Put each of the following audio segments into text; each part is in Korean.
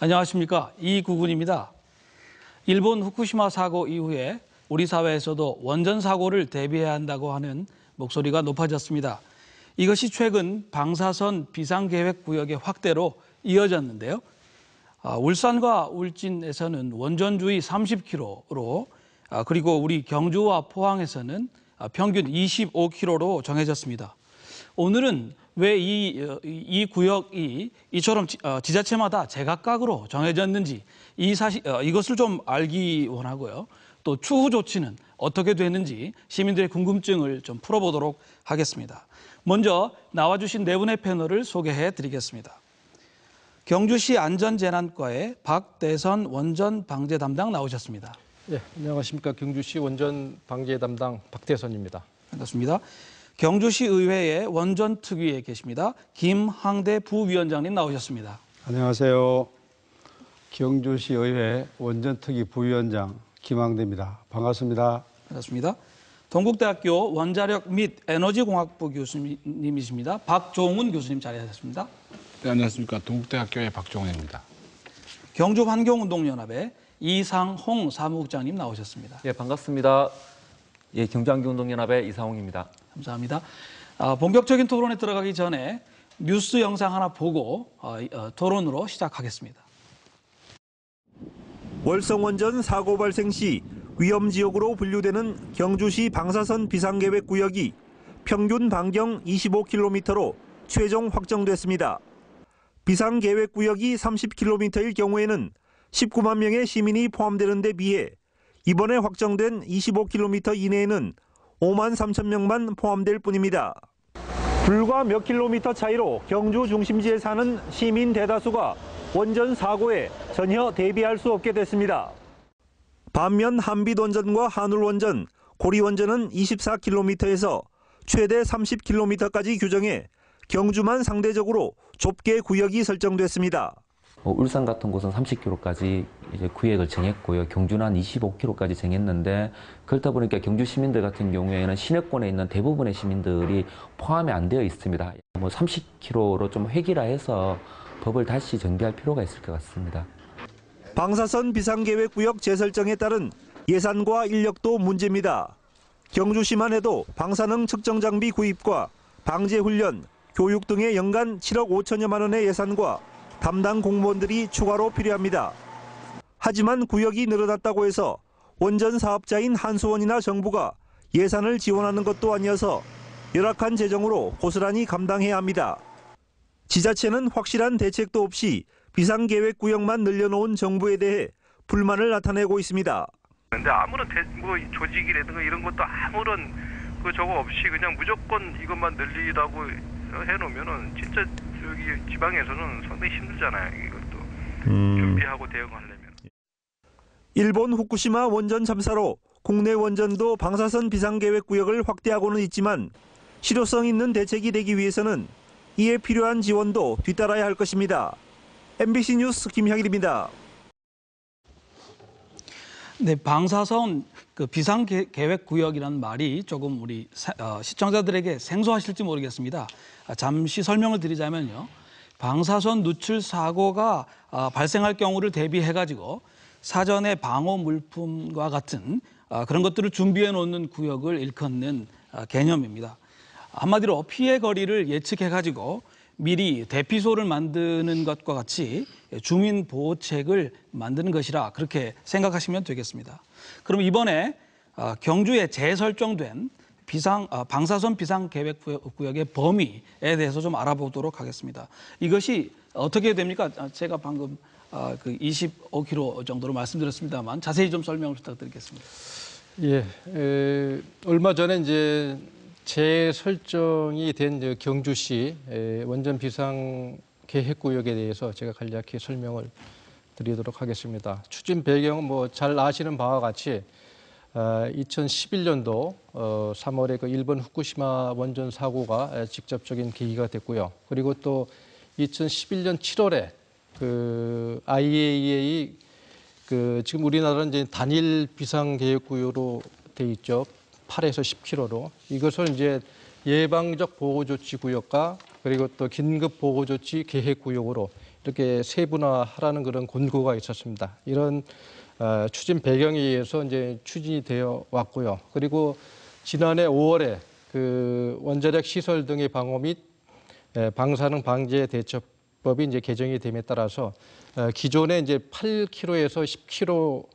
안녕하십니까. 이구군입니다. 일본 후쿠시마 사고 이후에 우리 사회에서도 원전 사고를 대비해야 한다고 하는 목소리가 높아졌습니다. 이것이 최근 방사선 비상계획구역의 확대로 이어졌는데요. 울산과 울진에서는 원전주의 30km로 그리고 우리 경주와 포항에서는 평균 25km로 정해졌습니다. 오늘은 왜 이 구역이 이처럼 지자체마다 제각각으로 정해졌는지 이것을 좀 알기 원하고요. 또 추후 조치는 어떻게 되는지 시민들의 궁금증을 좀 풀어보도록 하겠습니다. 먼저 나와주신 네 분의 패널을 소개해 드리겠습니다. 경주시 안전재난과의 박대선 원전 방제 담당 나오셨습니다. 네, 안녕하십니까. 경주시 원전 방제 담당 박대선입니다. 반갑습니다. 경주시 의회의 원전특위에 계십니다. 김항대 부위원장님 나오셨습니다. 안녕하세요. 경주시 의회 원전특위 부위원장 김항대입니다. 반갑습니다. 반갑습니다. 동국대학교 원자력 및 에너지공학부 교수님이십니다. 박종훈 교수님 자리하셨습니다. 네, 안녕하십니까. 동국대학교의 박종훈입니다. 경주환경운동연합의 이상홍 사무국장님 나오셨습니다. 예, 반갑습니다. 예, 경주환경운동연합의 이상홍입니다. 감사합니다. 본격적인 토론에 들어가기 전에 뉴스 영상 하나 보고 토론으로 시작하겠습니다. 월성원전 사고 발생 시 위험지역으로 분류되는 경주시 방사선 비상계획구역이 평균 반경 25km로 최종 확정됐습니다. 비상계획구역이 30km일 경우에는 19만 명의 시민이 포함되는 데 비해 이번에 확정된 25km 이내에는 5만 3천 명만 포함될 뿐입니다. 불과 몇 킬로미터 차이로 경주 중심지에 사는 시민 대다수가 원전 사고에 전혀 대비할 수 없게 됐습니다. 반면 한빛원전과 한울원전, 고리원전은 24km에서 최대 30km까지 규정해 경주만 상대적으로 좁게 구역이 설정됐습니다. 울산 같은 곳은 30km까지 이제 구역을 정했고요. 경주는 한 25km까지 정했는데 그렇다 보니까 경주 시민들 같은 경우에는 시내권에 있는 대부분의 시민들이 포함이 안 되어 있습니다. 30km로 좀 획일화해서 법을 다시 정비할 필요가 있을 것 같습니다. 방사선 비상계획구역 재설정에 따른 예산과 인력도 문제입니다. 경주시만 해도 방사능 측정 장비 구입과 방제 훈련, 교육 등의 연간 7억 5천여만 원의 예산과 담당 공무원들이 추가로 필요합니다. 하지만 구역이 늘어났다고 해서 원전 사업자인 한수원이나 정부가 예산을 지원하는 것도 아니어서 열악한 재정으로 고스란히 감당해야 합니다. 지자체는 확실한 대책도 없이 비상계획구역만 늘려놓은 정부에 대해 불만을 나타내고 있습니다. 그런데 아무런 조직이라든가 이런 것도 아무런 저거 없이 그냥 무조건 이것만 늘리라고 해놓으면은 진짜 저기 지방에서는 상당히 힘들잖아요. 이것도 준비하고 대응하려면. 일본 후쿠시마 원전 참사로 국내 원전도 방사선 비상계획구역을 확대하고는 있지만 실효성 있는 대책이 되기 위해서는 이에 필요한 지원도 뒤따라야 할 것입니다. MBC 뉴스 김향일입니다. 네, 방사선 비상계획구역이라는 말이 조금 우리 시청자들에게 생소하실지 모르겠습니다. 잠시 설명을 드리자면요. 방사선 누출 사고가 발생할 경우를 대비해가지고 사전에 방호 물품과 같은 그런 것들을 준비해 놓는 구역을 일컫는 개념입니다. 한마디로 피해 거리를 예측해가지고 미리 대피소를 만드는 것과 같이 주민 보호책을 만드는 것이라 그렇게 생각하시면 되겠습니다. 그럼 이번에 경주에 재설정된 방사선 비상계획구역의 범위에 대해서 좀 알아보도록 하겠습니다. 이것이 어떻게 됩니까? 제가 방금 25km 정도로 말씀드렸습니다만 자세히 좀 설명을 부탁드리겠습니다. 예, 얼마 전에 이제 재설정이 된 경주시 원전 비상계획구역에 대해서 제가 간략히 설명을 드리도록 하겠습니다. 추진 배경은 뭐 잘 아시는 바와 같이 2011년도 3월에 그 일본 후쿠시마 원전 사고가 직접적인 계기가 됐고요. 그리고 또 2011년 7월에 그 IAEA 지금 우리나라는 이제 단일 비상계획구역으로 돼 있죠. 8에서 10km로. 이것을 이제 예방적 보호조치 구역과 그리고 또 긴급 보호조치 계획 구역으로 이렇게 세분화하라는 그런 권고가 있었습니다. 이런 추진 배경에 의해서 이제 추진이 되어 왔고요. 그리고 지난해 5월에 그 원자력 시설 등의 방호 및 방사능 방제 대처법이 이제 개정이 됨에 따라서 기존에 이제 8km에서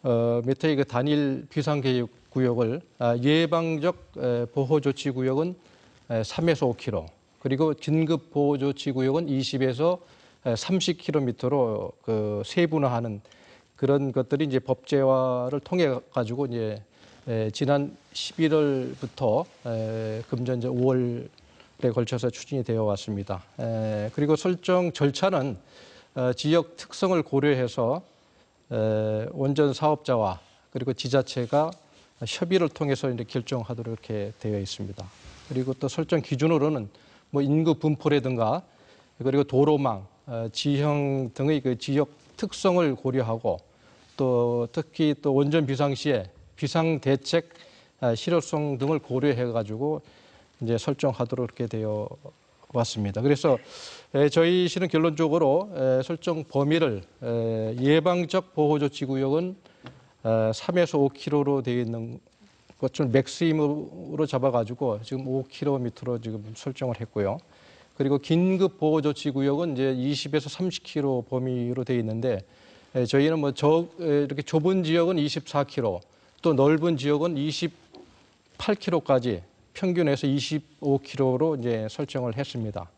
10km의 그 단일 비상계획구역을 예방적 보호조치구역은 3에서 5km, 그리고 긴급 보호조치구역은 20에서 30km로 그 세분화하는 그런 것들이 이제 법제화를 통해 가지고 이제 지난 11월부터 금년 5월에 걸쳐서 추진이 되어 왔습니다. 그리고 설정 절차는 지역 특성을 고려해서 원전 사업자와 그리고 지자체가 협의를 통해서 이제 결정하도록 이렇게 되어 있습니다. 그리고 또 설정 기준으로는 뭐 인구 분포라든가 그리고 도로망, 지형 등의 그 지역 특성을 고려하고 또 특히 또 원전 비상 시에 비상 대책 실효성 등을 고려해 가지고 이제 설정하도록 이렇게 되어 왔습니다. 그래서 저희 시는 결론적으로 설정 범위를 예방적 보호조치구역은 3에서 5km로 되어 있는 것을 맥시멈으로 잡아가지고 지금 5km로 지금 설정을 했고요. 그리고 긴급 보호조치구역은 이제 20에서 30km 범위로 되어 있는데 저희는 뭐 이렇게 좁은 지역은 24km, 또 넓은 지역은 28km까지 평균에서 25km로 이제 설정을 했습니다.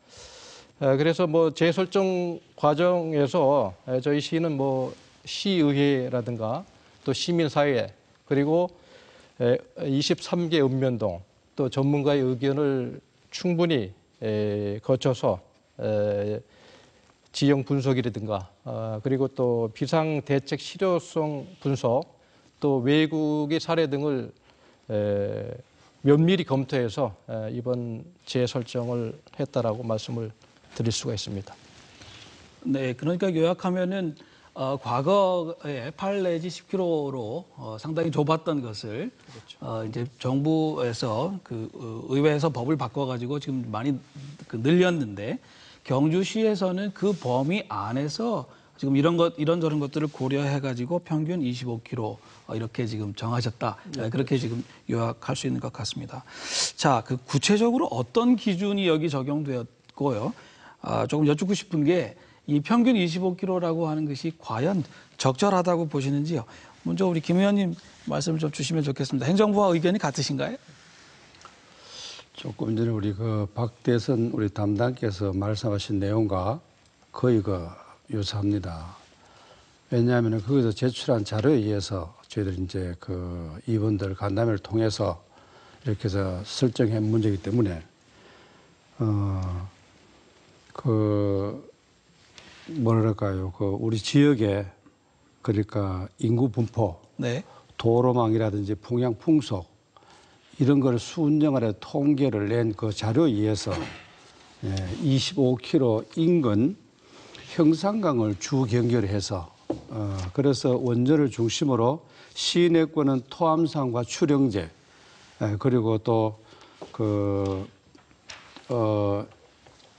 그래서 뭐 재설정 과정에서 저희 시는 뭐 시의회라든가 또 시민사회 그리고 23개 읍면동 또 전문가의 의견을 충분히 거쳐서 지형 분석이라든가 그리고 또 비상대책 실효성 분석 또 외국의 사례 등을 면밀히 검토해서 이번 재설정을 했다라고 말씀을 드릴 수가 있습니다. 네, 그러니까 요약하면은 과거에 8 내지 10km로 상당히 좁았던 것을 이제 정부에서 그 의회에서 법을 바꿔가지고 지금 많이 늘렸는데 경주시에서는 그 범위 안에서 지금 이런저런 것들을 고려해가지고 평균 25km 이렇게 지금 정하셨다. 그렇게 지금 요약할 수 있는 것 같습니다. 자, 그 구체적으로 어떤 기준이 여기 적용되었고요. 조금 여쭙고 싶은 게 이 평균 25km라고 하는 것이 과연 적절하다고 보시는지요? 먼저 우리 김 의원님 말씀을 좀 주시면 좋겠습니다. 행정부와 의견이 같으신가요? 조금 전에 우리 그 박대선 우리 담당께서 말씀하신 내용과 거의 유사합니다. 왜냐하면 거기서 제출한 자료에 의해서 저희들이 이제 그 이분들 간담회를 통해서 이렇게 해서 설정한 문제이기 때문에 뭐랄까요, 우리 지역에 그러니까 인구 분포, 네. 도로망이라든지 풍향 풍속 이런 걸 수운정하려 통계를 낸 그 자료에 의해서 25km 인근 형산강을 주 경계해서 그래서 원전을 중심으로 시내권은 토암산과 추령제 그리고 또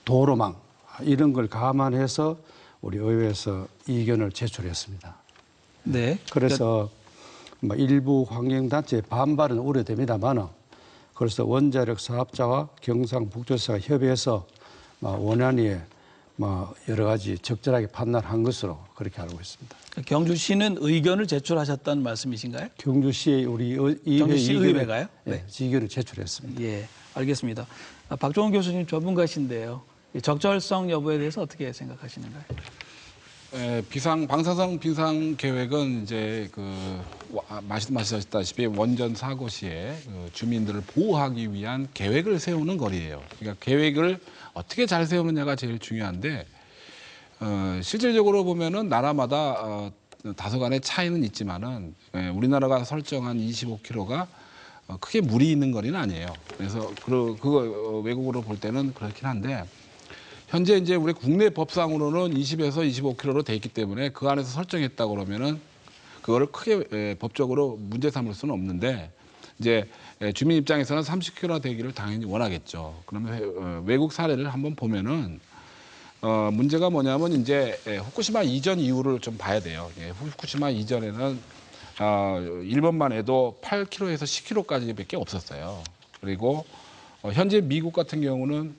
도로망 이런 걸 감안해서 우리 의회에서 이견을 제출했습니다. 네. 그래서 일부 환경단체의 반발은 우려됩니다만 그래서 원자력 사업자와 경상북도시가 협의해서 원안위에 여러 가지 적절하게 판단한 것으로 그렇게 알고 있습니다. 경주시는 의견을 제출하셨다는 말씀이신가요? 경주시의 우리 경주시 의회가요? 네, 의견을 제출했습니다. 예, 알겠습니다. 박종원 교수님 전문가신데요. 적절성 여부에 대해서 어떻게 생각하시는가요? 방사성 비상 계획은 이제 말씀하셨다시피 원전 사고 시에 주민들을 보호하기 위한 계획을 세우는 거리예요. 그러니까 계획을 어떻게 잘 세우느냐가 제일 중요한데 실질적으로 보면은 나라마다 다소간의 차이는 있지만은 우리나라가 설정한 25km가 크게 무리 있는 거리는 아니에요. 그래서 그거 외국으로 볼 때는 그렇긴 한데. 현재 이제 우리 국내 법상으로는 20에서 25km로 돼 있기 때문에 그 안에서 설정했다 그러면은 그거를 크게 법적으로 문제 삼을 수는 없는데 이제 주민 입장에서는 30km 되기를 당연히 원하겠죠. 그러면 외국 사례를 한번 보면은 문제가 뭐냐면 이제 후쿠시마 이전 이후를 좀 봐야 돼요. 후쿠시마 이전에는 일본만 해도 8km에서 10km까지밖에 없었어요. 그리고 현재 미국 같은 경우는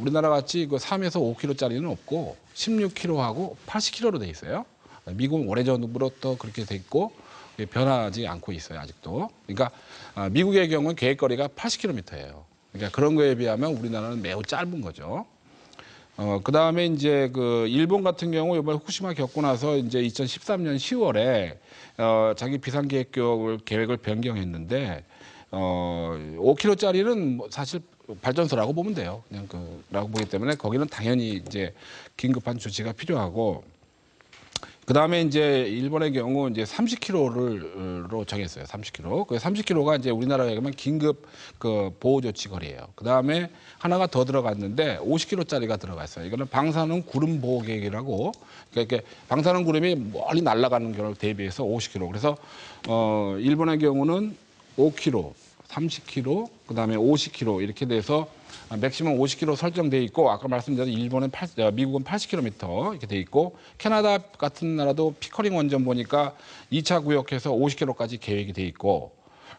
우리나라 같이 그 3에서 5km짜리는 없고 16km하고 80km로 돼 있어요. 미국은 오래전부터 그렇게 돼 있고 변하지 않고 있어요, 아직도. 그러니까 미국의 경우는 계획거리가 80km예요. 그러니까 그런 거에 비하면 우리나라는 매우 짧은 거죠. 그 다음에 이제 그 일본 같은 경우 이번 후쿠시마 겪고 나서 이제 2013년 10월에 자기 비상계획을 변경했는데 5km짜리는 사실 발전소라고 보면 돼요. 그냥 그라고 보기 때문에 거기는 당연히 이제 긴급한 조치가 필요하고 그 다음에 이제 일본의 경우 이제 30km로 정했어요. 30km. 그 30km가 이제 우리나라에 가면 긴급 그 보호 조치 거리예요. 그 다음에 하나가 더 들어갔는데 50km짜리가 들어갔어요. 이거는 방사능 구름 보호 계획이라고 그러니까 이렇게 방사능 구름이 멀리 날아가는 경우를 대비해서 50km. 그래서 일본의 경우는 5km, 30km, 그 다음에 50km 이렇게 돼서 맥시멈 50km 설정돼 있고 아까 말씀드린 일본은 미국은 80km 이렇게 돼 있고 캐나다 같은 나라도 피커링 원전 보니까 2차 구역에서 50km까지 계획이 돼 있고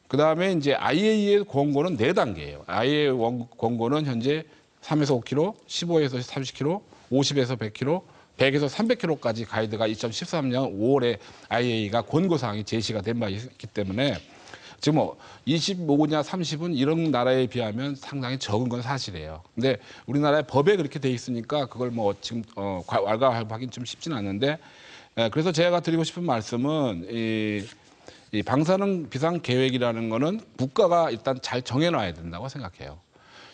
그 다음에 이제 IAEA 권고는 4단계예요. IAEA 권고는 현재 3에서 5km, 15에서 30km, 50에서 100km, 100에서 300km까지 가이드가 2013년 5월에 IAEA가 권고사항이 제시가 된 바 있기 때문에 지금 뭐 25냐 30은 이런 나라에 비하면 상당히 적은 건 사실이에요. 근데 우리나라의 법에 그렇게 돼 있으니까 그걸 뭐 지금 왈가왈부하기는 좀 쉽지는 않는데 그래서 제가 드리고 싶은 말씀은 이 방사능 비상 계획이라는 거는 국가가 일단 잘 정해놔야 된다고 생각해요.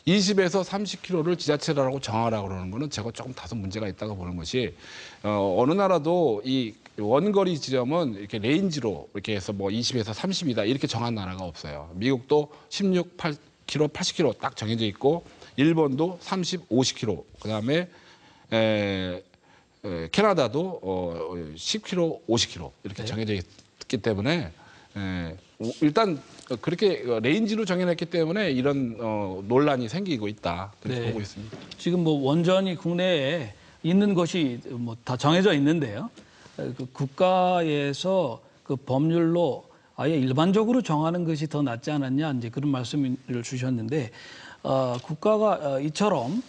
20에서 30km를 지자체라고 정하라고 그러는 거는 제가 조금 다소 문제가 있다고 보는 것이 어느 나라도 이 원거리 지점은 이렇게 레인지로 이렇게 해서 뭐 20에서 30이다 이렇게 정한 나라가 없어요. 미국도 16, 8km, 80km 딱 정해져 있고 일본도 30, 50km 그다음에 캐나다도 10km, 50km 이렇게 정해져 있기 때문에 일단 그렇게 레인지로 정해놨기 때문에 이런 논란이 생기고 있다 그렇게 보고 있습니다. 지금 뭐 원전이 국내에 있는 것이 뭐 다 정해져 있는데요. 그 국가에서 그 법률로 아예 일반적으로 정하는 것이 더 낫지 않았냐 이제 그런 말씀을 주셨는데 국가가 이처럼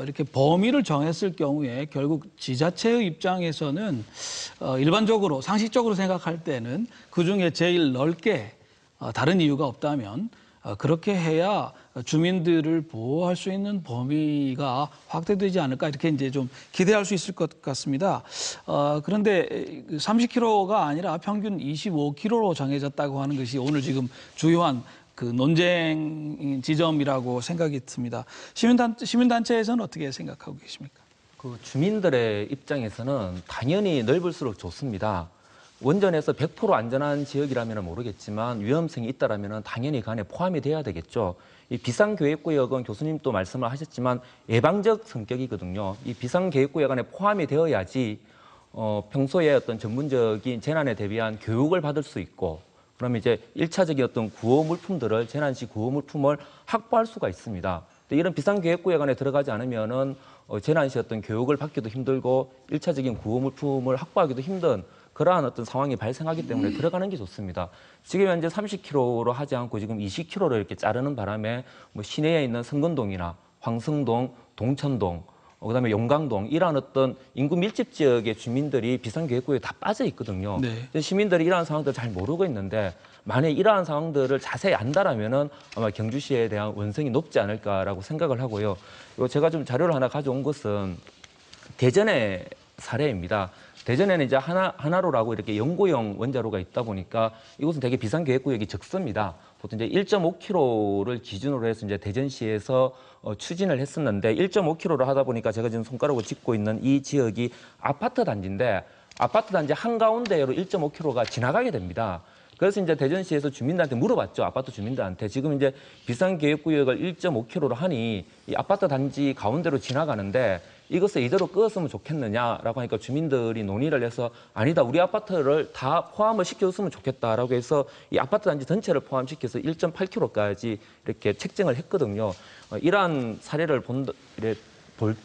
이렇게 범위를 정했을 경우에 결국 지자체의 입장에서는 일반적으로 상식적으로 생각할 때는 그중에 제일 넓게 다른 이유가 없다면 그렇게 해야 주민들을 보호할 수 있는 범위가 확대되지 않을까 이렇게 이제 좀 기대할 수 있을 것 같습니다. 그런데 30km가 아니라 평균 25km로 정해졌다고 하는 것이 오늘 지금 주요한 그 논쟁 지점이라고 생각이 듭니다. 시민단체에서는 어떻게 생각하고 계십니까? 그 주민들의 입장에서는 당연히 넓을수록 좋습니다. 원전에서 100% 안전한 지역이라면 모르겠지만 위험성이 있다라면 당연히 그 안에 포함이 돼야 되겠죠. 이 비상계획구역은 교수님도 말씀을 하셨지만 예방적 성격이거든요. 이 비상계획구역 안에 포함이 되어야지 평소에 어떤 전문적인 재난에 대비한 교육을 받을 수 있고 그러면 이제 1차적인 어떤 구호 물품들을 재난시 구호 물품을 확보할 수가 있습니다. 이런 비상계획구역 안에 들어가지 않으면은 재난시 어떤 교육을 받기도 힘들고 1차적인 구호 물품을 확보하기도 힘든 그러한 어떤 상황이 발생하기 때문에 들어가는 게 좋습니다. 지금 현재 30km로 하지 않고 지금 20km로 이렇게 자르는 바람에 뭐 시내에 있는 성건동이나 황성동, 동천동, 그다음에 용강동 이러한 어떤 인구 밀집 지역의 주민들이 비상계획구역에 다 빠져 있거든요. 네. 시민들이 이러한 상황들을 잘 모르고 있는데 만약 이러한 상황들을 자세히 안다라면은 아마 경주시에 대한 원성이 높지 않을까라고 생각을 하고요. 그리고 제가 좀 자료를 하나 가져온 것은 대전의 사례입니다. 대전에는 이제 하나로라고 이렇게 연고형 원자로가 있다 보니까 이곳은 되게 비상계획구역이 적습니다. 보통 이제 1.5km를 기준으로 해서 이제 대전시에서 추진을 했었는데 1.5km로 하다 보니까 제가 지금 손가락으로 짚고 있는 이 지역이 아파트 단지인데 아파트 단지 한가운데로 1.5km가 지나가게 됩니다. 그래서 이제 대전시에서 주민들한테 물어봤죠. 아파트 주민들한테. 지금 이제 비상계획구역을 1.5km로 하니 이 아파트 단지 가운데로 지나가는데 이것을 이대로 끄었으면 좋겠느냐라고 하니까 주민들이 논의를 해서 아니다. 우리 아파트를 다 포함을 시켜줬으면 좋겠다라고 해서 이 아파트 단지 전체를 포함시켜서 1.8km까지 이렇게 책정을 했거든요. 이러한 사례를 볼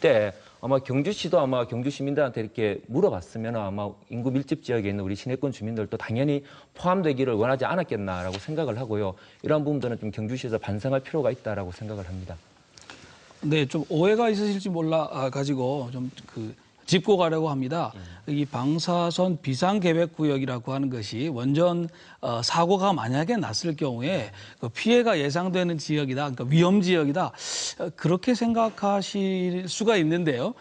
때 아마 경주시도 아마 경주 시민들한테 이렇게 물어봤으면 아마 인구 밀집 지역에 있는 우리 시내권 주민들도 당연히 포함되기를 원하지 않았겠나라고 생각을 하고요. 이러한 부분들은 좀 경주시에서 반성할 필요가 있다라고 생각을 합니다. 네, 좀 오해가 있으실지 몰라 가지고 좀 짚고 가려고 합니다. 이 방사선 비상계획구역이라고 하는 것이 원전 사고가 만약에 났을 경우에 그 피해가 예상되는 지역이다, 그러니까 위험 지역이다, 그렇게 생각하실 수가 있는데요.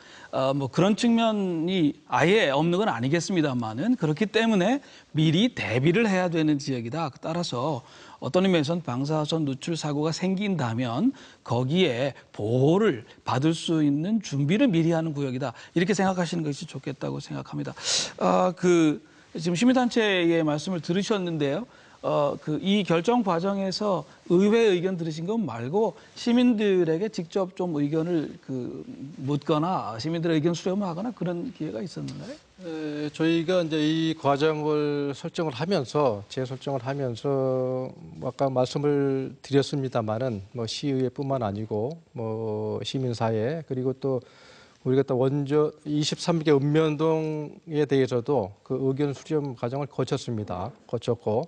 뭐 그런 측면이 아예 없는 건 아니겠습니다만은 그렇기 때문에 미리 대비를 해야 되는 지역이다. 따라서 어떤 의미에서는 방사선 누출 사고가 생긴다면 거기에 보호를 받을 수 있는 준비를 미리 하는 구역이다. 이렇게 생각하시는 것이 좋겠다고 생각합니다. 지금 시민단체의 말씀을 들으셨는데요. 이 결정 과정에서 의회 의견 들으신 것 말고 시민들에게 직접 좀 의견을 묻거나 시민들의 의견 수렴을 하거나 그런 기회가 있었나요? 저희가 이제 이 과정을 재설정을 하면서 아까 말씀을 드렸습니다만은 뭐 시의회뿐만 아니고 뭐 시민사회 그리고 또 우리가 또 원전 23개 읍면동에 대해서도 그 의견 수렴 과정을 거쳤고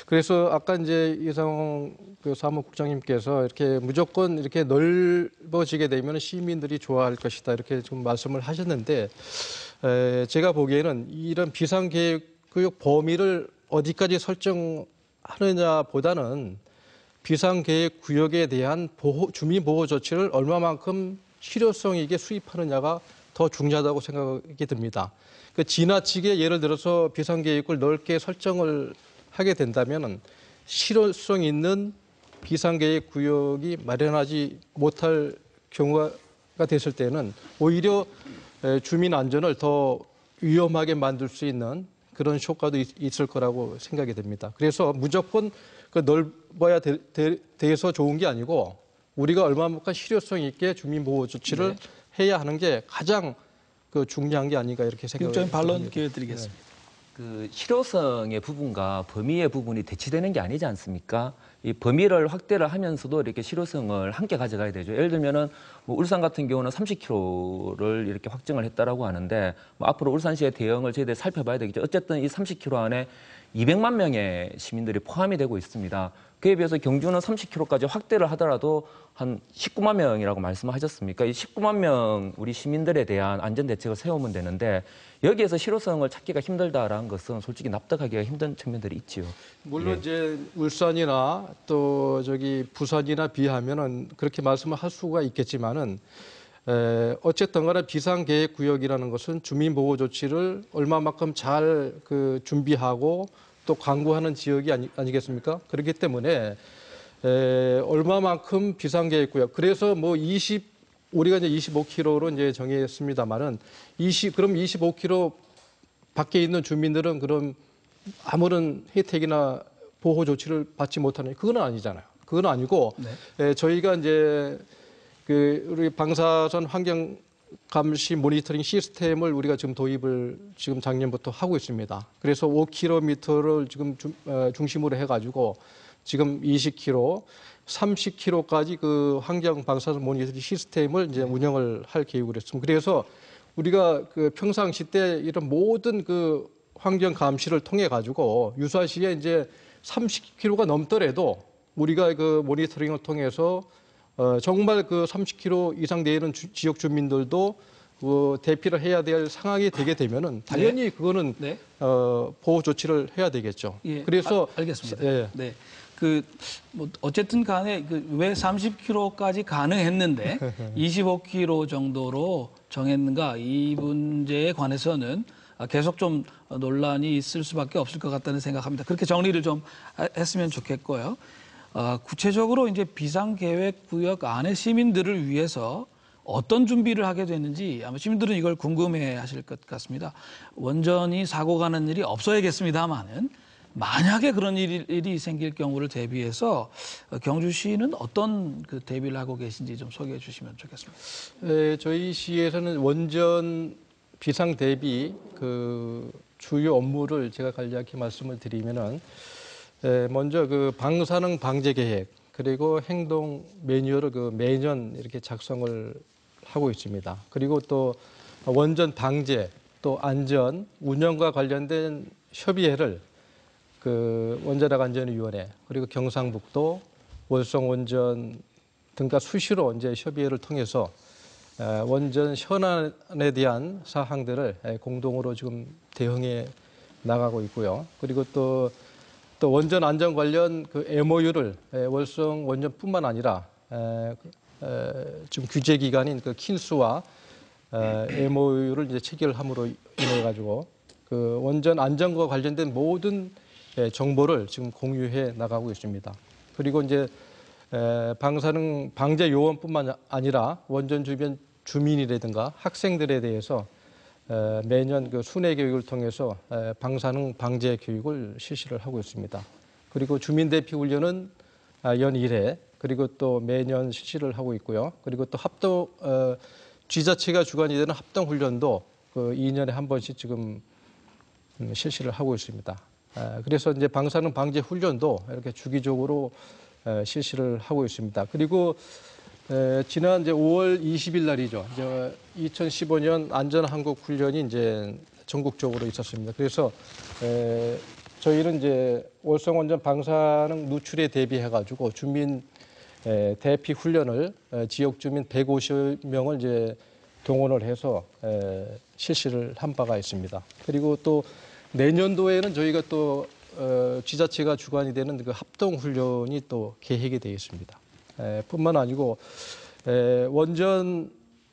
그래서 아까 이제 이상홍 그 사무국장님께서 이렇게 무조건 이렇게 넓어지게 되면 시민들이 좋아할 것이다 이렇게 좀 말씀을 하셨는데 제가 보기에는 이런 비상계획구역 범위를 어디까지 설정하느냐보다는 비상계획구역에 대한 주민보호 조치를 얼마만큼 실효성 있게 수립하느냐가 더 중요하다고 생각이 듭니다. 지나치게 예를 들어서 비상계획을 넓게 설정을 하게 된다면 실효성 있는 비상계획구역이 마련하지 못할 경우가 됐을 때는 오히려 주민 안전을 더 위험하게 만들 수 있는 그런 효과도 있을 거라고 생각이 됩니다. 그래서 무조건 넓어야 돼서 좋은 게 아니고 우리가 얼마만큼 실효성 있게 주민보호 조치를 해야 하는 게 가장 중요한 게 아닌가 이렇게 생각합니다. 교육장님 반론 기회 드리겠습니다. 그 실효성의 부분과 범위의 부분이 대치되는 게 아니지 않습니까? 이 범위를 확대를 하면서도 이렇게 실효성을 함께 가져가야 되죠. 예를 들면은 뭐 울산 같은 경우는 30km를 이렇게 확정을 했다라고 하는데 뭐 앞으로 울산시의 대응을 저희들이 살펴봐야 되겠죠. 어쨌든 이 30km 안에 200만 명의 시민들이 포함이 되고 있습니다. 그에 비해서 경주는 30km까지 확대를 하더라도 한 19만 명이라고 말씀하셨습니까? 이 19만 명 우리 시민들에 대한 안전 대책을 세우면 되는데 여기에서 실효성을 찾기가 힘들다라는 것은 솔직히 납득하기가 힘든 측면들이 있지요. 물론 이제 울산이나 또 부산이나 비하면은 그렇게 말씀을 할 수가 있겠지만은 어쨌든 간에 비상계획구역이라는 것은 주민보호 조치를 얼마만큼 잘 준비하고 또 강구하는 지역이 아니겠습니까? 그렇기 때문에 얼마만큼 비상계획구역 그래서 뭐 우리가 이제 25km로 이제 정했습니다만은 그럼 25km 밖에 있는 주민들은 그럼 아무런 혜택이나 보호 조치를 받지 못하는 그건 아니잖아요. 그건 아니고 저희가 이제 우리 방사선 환경 감시 모니터링 시스템을 우리가 지금 도입을 지금 작년부터 하고 있습니다. 그래서 5km를 지금 중심으로 해가지고 지금 20km, 30km까지 그 환경 방사선 모니터링 시스템을 이제 운영을 할 계획을 했습니다. 그래서 우리가 평상시 때 이런 모든 환경 감시를 통해 가지고 유사시에 이제 30km가 넘더라도 우리가 모니터링을 통해서 정말 30km 이상 되는 지역 주민들도 대피를 해야 될 상황이 되게 되면은 당연히 그거는 보호 조치를 해야 되겠죠. 예, 그래서 알겠습니다. 네. 뭐 어쨌든 간에 왜 30km까지 가능했는데 25km 정도로 정했는가 이 문제에 관해서는 계속 좀 논란이 있을 수밖에 없을 것 같다는 생각합니다. 그렇게 정리를 좀 했으면 좋겠고요. 구체적으로 이제 비상계획구역 안에 시민들을 위해서 어떤 준비를 하게 되는지 아마 시민들은 이걸 궁금해 하실 것 같습니다. 원전이 사고가 난 일이 없어야겠습니다만은 만약에 그런 일이 생길 경우를 대비해서 경주시는 어떤 대비를 하고 계신지 좀 소개해 주시면 좋겠습니다. 저희 시에서는 원전 비상 대비 주요 업무를 제가 간략히 말씀을 드리면은 먼저 방사능 방제 계획 그리고 행동 매뉴얼을 매년 이렇게 작성을 하고 있습니다. 그리고 또 원전 방제, 또 안전, 운영과 관련된 협의회를 그 원자력 안전위원회 그리고 경상북도, 월성 원전 등과 수시로 이제 협의회를 통해서 원전 현안에 대한 사항들을 공동으로 지금 대응해 나가고 있고요. 그리고 또 원전 안전 관련 그 MOU를 월성 원전뿐만 아니라 지금 규제 기관인 그 킨스와 MOU를 이제 체결함으로 인해 가지고 그 원전 안전과 관련된 모든 정보를 지금 공유해 나가고 있습니다. 그리고 이제 방사능 방제 요원뿐만 아니라 원전 주변 주민이라든가 학생들에 대해서 매년 그 순회 교육을 통해서 방사능 방제 교육을 실시를 하고 있습니다. 그리고 주민 대피 훈련은 연 1회, 그리고 또 매년 실시를 하고 있고요. 그리고 또 합동 지자체가 주관이 되는 합동 훈련도 그 2년에 한 번씩 지금 실시를 하고 있습니다. 그래서 이제 방사능 방제 훈련도 이렇게 주기적으로 실시를 하고 있습니다. 그리고 지난 이제 5월 20일 날이죠. 이제 2015년 안전한국 훈련이 이제 전국적으로 있었습니다. 그래서 저희는 이제 월성 원전 방사능 누출에 대비해 가지고 주민 대피 훈련을 지역 주민 150명을 이제 동원을 해서 실시를 한 바가 있습니다. 그리고 또 내년도에는 저희가 또 지자체가 주관이 되는 그 합동 훈련이 또 계획이 되어 있습니다. 뿐만 아니고 원전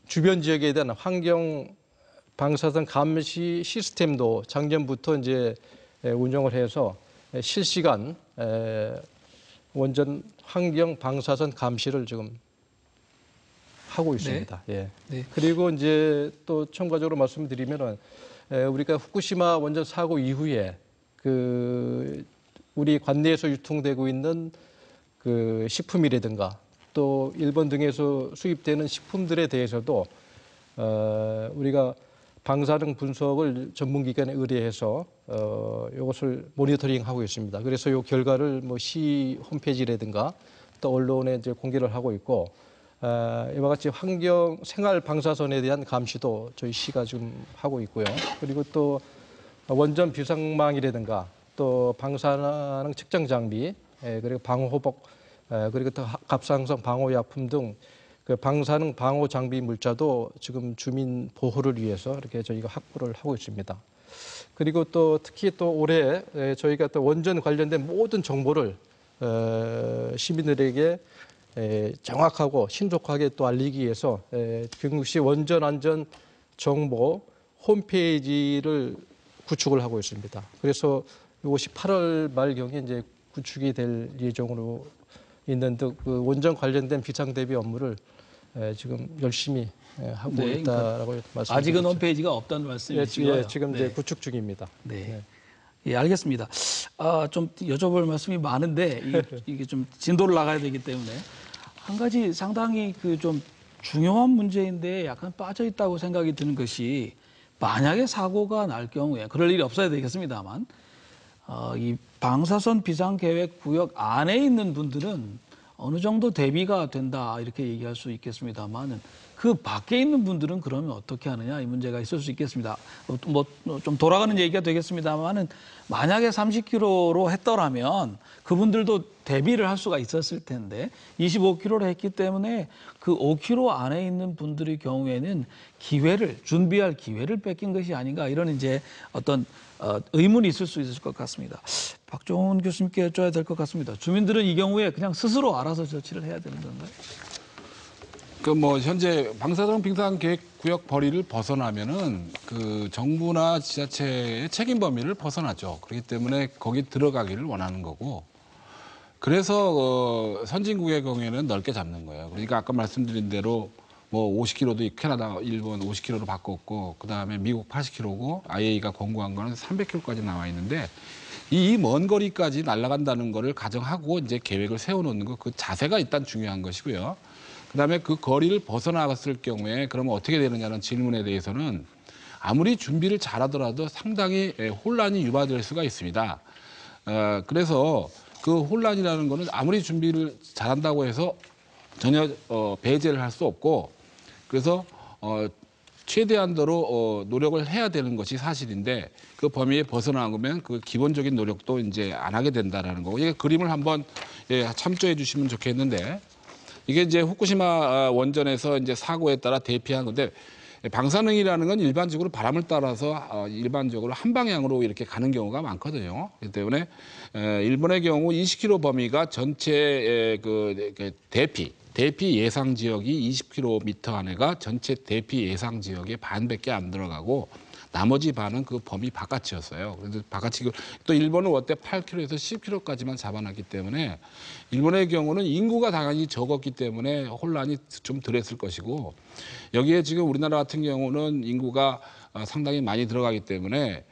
주변 지역에 대한 환경 방사선 감시 시스템도 작년부터 이제 운영을 해서 실시간 원전 환경 방사선 감시를 지금 하고 있습니다. 네. 예. 네. 그리고 이제 또 첨가적으로 말씀드리면은 우리가 후쿠시마 원전 사고 이후에 그 우리 관내에서 유통되고 있는 그 식품이라든가 또 일본 등에서 수입되는 식품들에 대해서도 우리가 방사능 분석을 전문기관에 의뢰해서 이것을 모니터링하고 있습니다. 그래서 이 결과를 뭐 시 홈페이지라든가 또 언론에 이제 공개를 하고 있고 이와 같이 환경 생활 방사선에 대한 감시도 저희 시가 지금 하고 있고요. 그리고 또 원전 비상망이라든가 또 방사능 측정 장비 그리고 방호복 그리고 또 갑상선 방호약품 등 그 방사능 방호 장비 물자도 지금 주민 보호를 위해서 이렇게 저희가 확보를 하고 있습니다. 그리고 또 특히 또 올해 저희가 또 원전 관련된 모든 정보를 시민들에게 정확하고 신속하게 또 알리기 위해서 경북시 원전 안전 정보 홈페이지를 구축을 하고 있습니다. 그래서 이것이 8월 말경에 이제 구축이 될 예정으로 있는 그 원전 관련된 비상 대비 업무를 지금 열심히 하고 네, 있다라고 말씀드리죠. 아직은 홈페이지가 없다는 말씀이시고요. 예, 지금 네. 이제 구축 중입니다. 네. 예, 알겠습니다. 좀 여쭤볼 말씀이 많은데 이게 좀 진도를 나가야 되기 때문에 한 가지 상당히 그 좀 중요한 문제인데 약간 빠져 있다고 생각이 드는 것이 만약에 사고가 날 경우에 그럴 일이 없어야 되겠습니다만 이 방사선 비상계획 구역 안에 있는 분들은 어느 정도 대비가 된다 이렇게 얘기할 수 있겠습니다만은 그 밖에 있는 분들은 그러면 어떻게 하느냐 이 문제가 있을 수 있겠습니다. 뭐 좀 돌아가는 얘기가 되겠습니다만은 만약에 30km로 했더라면 그분들도 대비를 할 수가 있었을 텐데 25km로 했기 때문에 그 5km 안에 있는 분들의 경우에는 준비할 기회를 뺏긴 것이 아닌가 이런 이제 어떤 의문이 있을 수 있을 것 같습니다. 박종훈 교수님께 여쭤야 될 것 같습니다. 주민들은 이 경우에 그냥 스스로 알아서 조치를 해야 되는 건가요? 그 뭐 현재 방사능 빙상 계획 구역 범위를 벗어나면은 그 정부나 지자체의 책임 범위를 벗어나죠. 그렇기 때문에 거기 들어가기를 원하는 거고. 그래서 선진국의 경우에는 넓게 잡는 거예요. 그러니까 아까 말씀드린 대로 뭐 50km도 캐나다, 일본 50km로 바꿨고 그다음에 미국 80km고 IAEA가 권고한 거는 300km까지 나와 있는데 이 먼 거리까지 날아간다는 거를 가정하고 이제 계획을 세워놓는 거 그 자세가 일단 중요한 것이고요. 그다음에 그 거리를 벗어나갔을 경우에 그러면 어떻게 되느냐는 질문에 대해서는 아무리 준비를 잘하더라도 상당히 혼란이 유발될 수가 있습니다. 그래서 그 혼란이라는 거는 아무리 준비를 잘한다고 해서 전혀 배제를 할 수 없고 그래서 최대한도로 노력을 해야 되는 것이 사실인데 그 범위에 벗어나면 그 기본적인 노력도 이제 안 하게 된다라는 거고, 이게 그림을 한번 참조해 주시면 좋겠는데, 이게 이제 후쿠시마 원전에서 이제 사고에 따라 대피한 건데, 방사능이라는 건 일반적으로 바람을 따라서 일반적으로 한 방향으로 이렇게 가는 경우가 많거든요. 그렇기 때문에 일본의 경우 20km 범위가 전체 그 대피 예상 지역이 20km 안에가 전체 대피 예상 지역의 반밖에 안 들어가고 나머지 반은 그 범위 바깥이었어요. 그래서 바깥이 또 일본은 원래 8km에서 10km까지만 잡아놨기 때문에 일본의 경우는 인구가 당연히 적었기 때문에 혼란이 좀 덜했을 것이고, 여기에 지금 우리나라 같은 경우는 인구가 상당히 많이 들어가기 때문에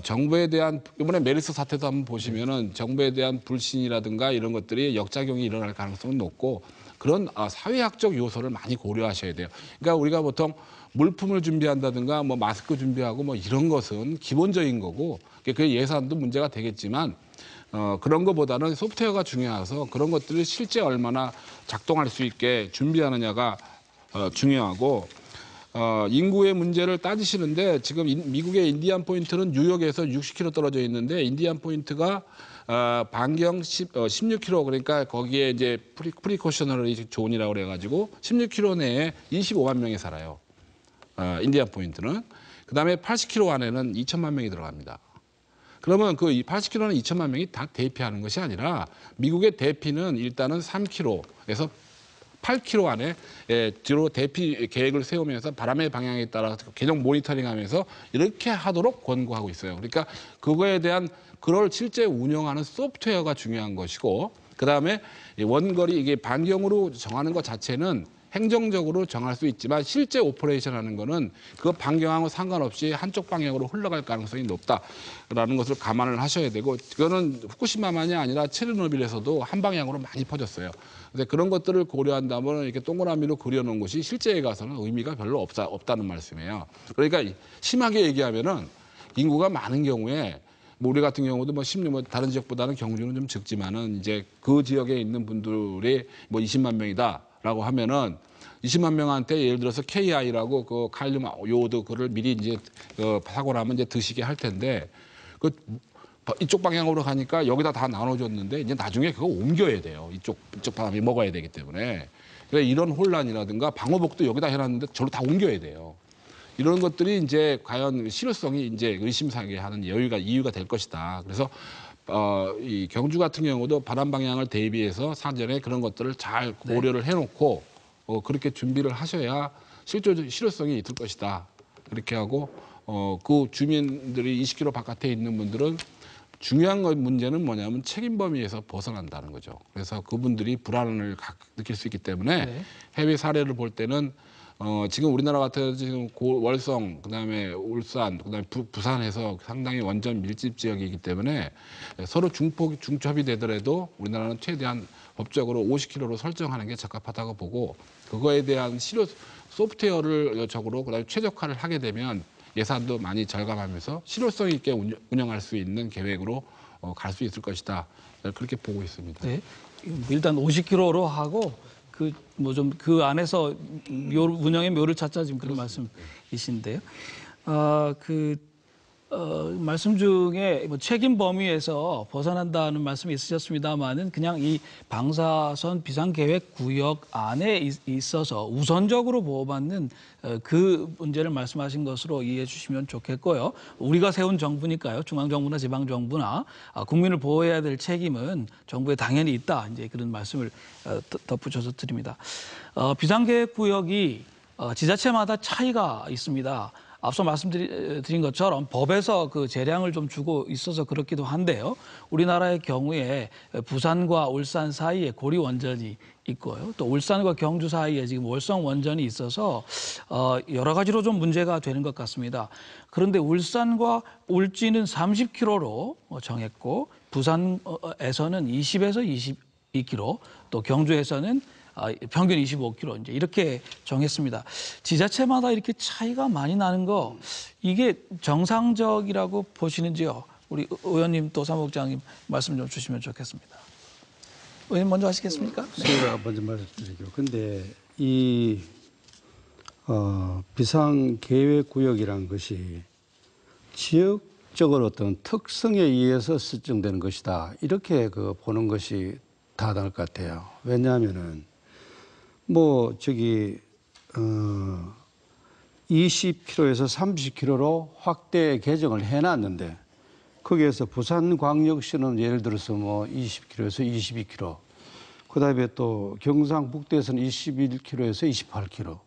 정부에 대한 이번에 메르스 사태도 한번 보시면은 정부에 대한 불신이라든가 이런 것들이 역작용이 일어날 가능성은 높고, 그런 사회학적 요소를 많이 고려하셔야 돼요. 그러니까 우리가 보통 물품을 준비한다든가 뭐 마스크 준비하고 뭐 이런 것은 기본적인 거고, 그 예산도 문제가 되겠지만 그런 것보다는 소프트웨어가 중요해서 그런 것들을 실제 얼마나 작동할 수 있게 준비하느냐가 중요하고, 인구의 문제를 따지시는데 지금 미국의 인디안 포인트는 뉴욕에서 60km 떨어져 있는데 인디안 포인트가 반경 16km, 그러니까 거기에 이제 프리코셔너리 존이라고 그래가지고 16km 내에 25만 명이 살아요. 인디안 포인트는. 그다음에 80km 안에는 2천만 명이 들어갑니다. 그러면 그 80km는 2천만 명이 다 대피하는 것이 아니라 미국의 대피는 일단은 3km에서 8km 안에 뒤로 대피 계획을 세우면서 바람의 방향에 따라 계속 모니터링하면서 이렇게 하도록 권고하고 있어요. 그러니까 그거에 대한 그걸 실제 운영하는 소프트웨어가 중요한 것이고, 그다음에 원거리 이게 반경으로 정하는 것 자체는 행정적으로 정할 수 있지만 실제 오퍼레이션 하는 거는 그 반경하고 상관없이 한쪽 방향으로 흘러갈 가능성이 높다라는 것을 감안을 하셔야 되고, 그거는 후쿠시마만이 아니라 체르노빌에서도 한 방향으로 많이 퍼졌어요. 근데 그런 것들을 고려한다면 이렇게 동그라미로 그려놓은 것이 실제에 가서는 의미가 별로 없다는 말씀이에요. 그러니까 심하게 얘기하면은 인구가 많은 경우에 뭐 우리 같은 경우도 뭐 10년 뭐 다른 지역보다는 경주는 좀 적지만은 이제 그 지역에 있는 분들이 뭐 20만 명이다라고 하면은 20만 명한테 예를 들어서 KI라고 그 칼륨 요오드 그를 미리 이제 사고 나면 이제 드시게 할 텐데, 그 이쪽 방향으로 가니까 여기다 다 나눠줬는데 이제 나중에 그거 옮겨야 돼요. 이쪽 사람이 먹어야 되기 때문에. 그래서 이런 혼란이라든가 방호복도 여기다 해놨는데 저로 다 옮겨야 돼요. 이런 것들이 이제 과연 실효성이 이제 의심사게 하는 이유가 될 것이다. 그래서 이 경주 같은 경우도 바람 방향을 대비해서 사전에 그런 것들을 잘 고려를 해놓고 그렇게 준비를 하셔야 실효성이 있을 것이다. 그렇게 하고 그 주민들이 20km 바깥에 있는 분들은 중요한 문제는 뭐냐면 책임 범위에서 벗어난다는 거죠. 그래서 그분들이 불안을 느낄 수 있기 때문에 해외 사례를 볼 때는 지금 우리나라 같은 지금 월성, 그다음에 울산, 그다음에 부산에서 상당히 원전 밀집 지역이기 때문에 서로 중첩이 되더라도 우리나라는 최대한 법적으로 50km로 설정하는 게 적합하다고 보고, 그거에 대한 소프트웨어를 적으로 그다음에 최적화를 하게 되면 예산도 많이 절감하면서 실효성 있게 운영할 수 있는 계획으로 갈 수 있을 것이다. 그렇게 보고 있습니다. 네. 일단 50km로 하고 그 안에서 운영의 묘를 찾자 지금 그런 말씀이신데요. 말씀 중에 뭐 책임 범위에서 벗어난다는 말씀이 있으셨습니다만은 그냥 이 방사선 비상계획 구역 안에 있어서 우선적으로 보호받는 그 문제를 말씀하신 것으로 이해해 주시면 좋겠고요. 우리가 세운 정부니까요. 중앙정부나 지방정부나 국민을 보호해야 될 책임은 정부에 당연히 있다. 이제 그런 말씀을 덧붙여서 드립니다. 비상계획 구역이 지자체마다 차이가 있습니다. 앞서 말씀드린 것처럼 법에서 그 재량을 좀 주고 있어서 그렇기도 한데요. 우리나라의 경우에 부산과 울산 사이에 고리 원전이 있고요. 또 울산과 경주 사이에 지금 월성 원전이 있어서 여러 가지로 좀 문제가 되는 것 같습니다. 그런데 울산과 울진은 30km로 정했고 부산에서는 20에서 22km, 또 경주에서는 평균 25km 이제 이렇게 정했습니다. 지자체마다 이렇게 차이가 많이 나는 거 이게 정상적이라고 보시는지요? 우리 의원님 또 사무국장님 말씀 좀 주시면 좋겠습니다. 의원님 먼저 하시겠습니까? 제가 먼저 말씀드릴게요. 근데 이 비상계획구역이라는 것이 지역적으로 어떤 특성에 의해서 설정되는 것이다. 이렇게 보는 것이 타당할 것 같아요. 왜냐하면은 뭐 20km에서 30km로 확대 개정을 해놨는데 거기에서 부산광역시는 예를 들어서 뭐 20km에서 22km, 그다음에 또 경상북도에서는 21km에서 28km,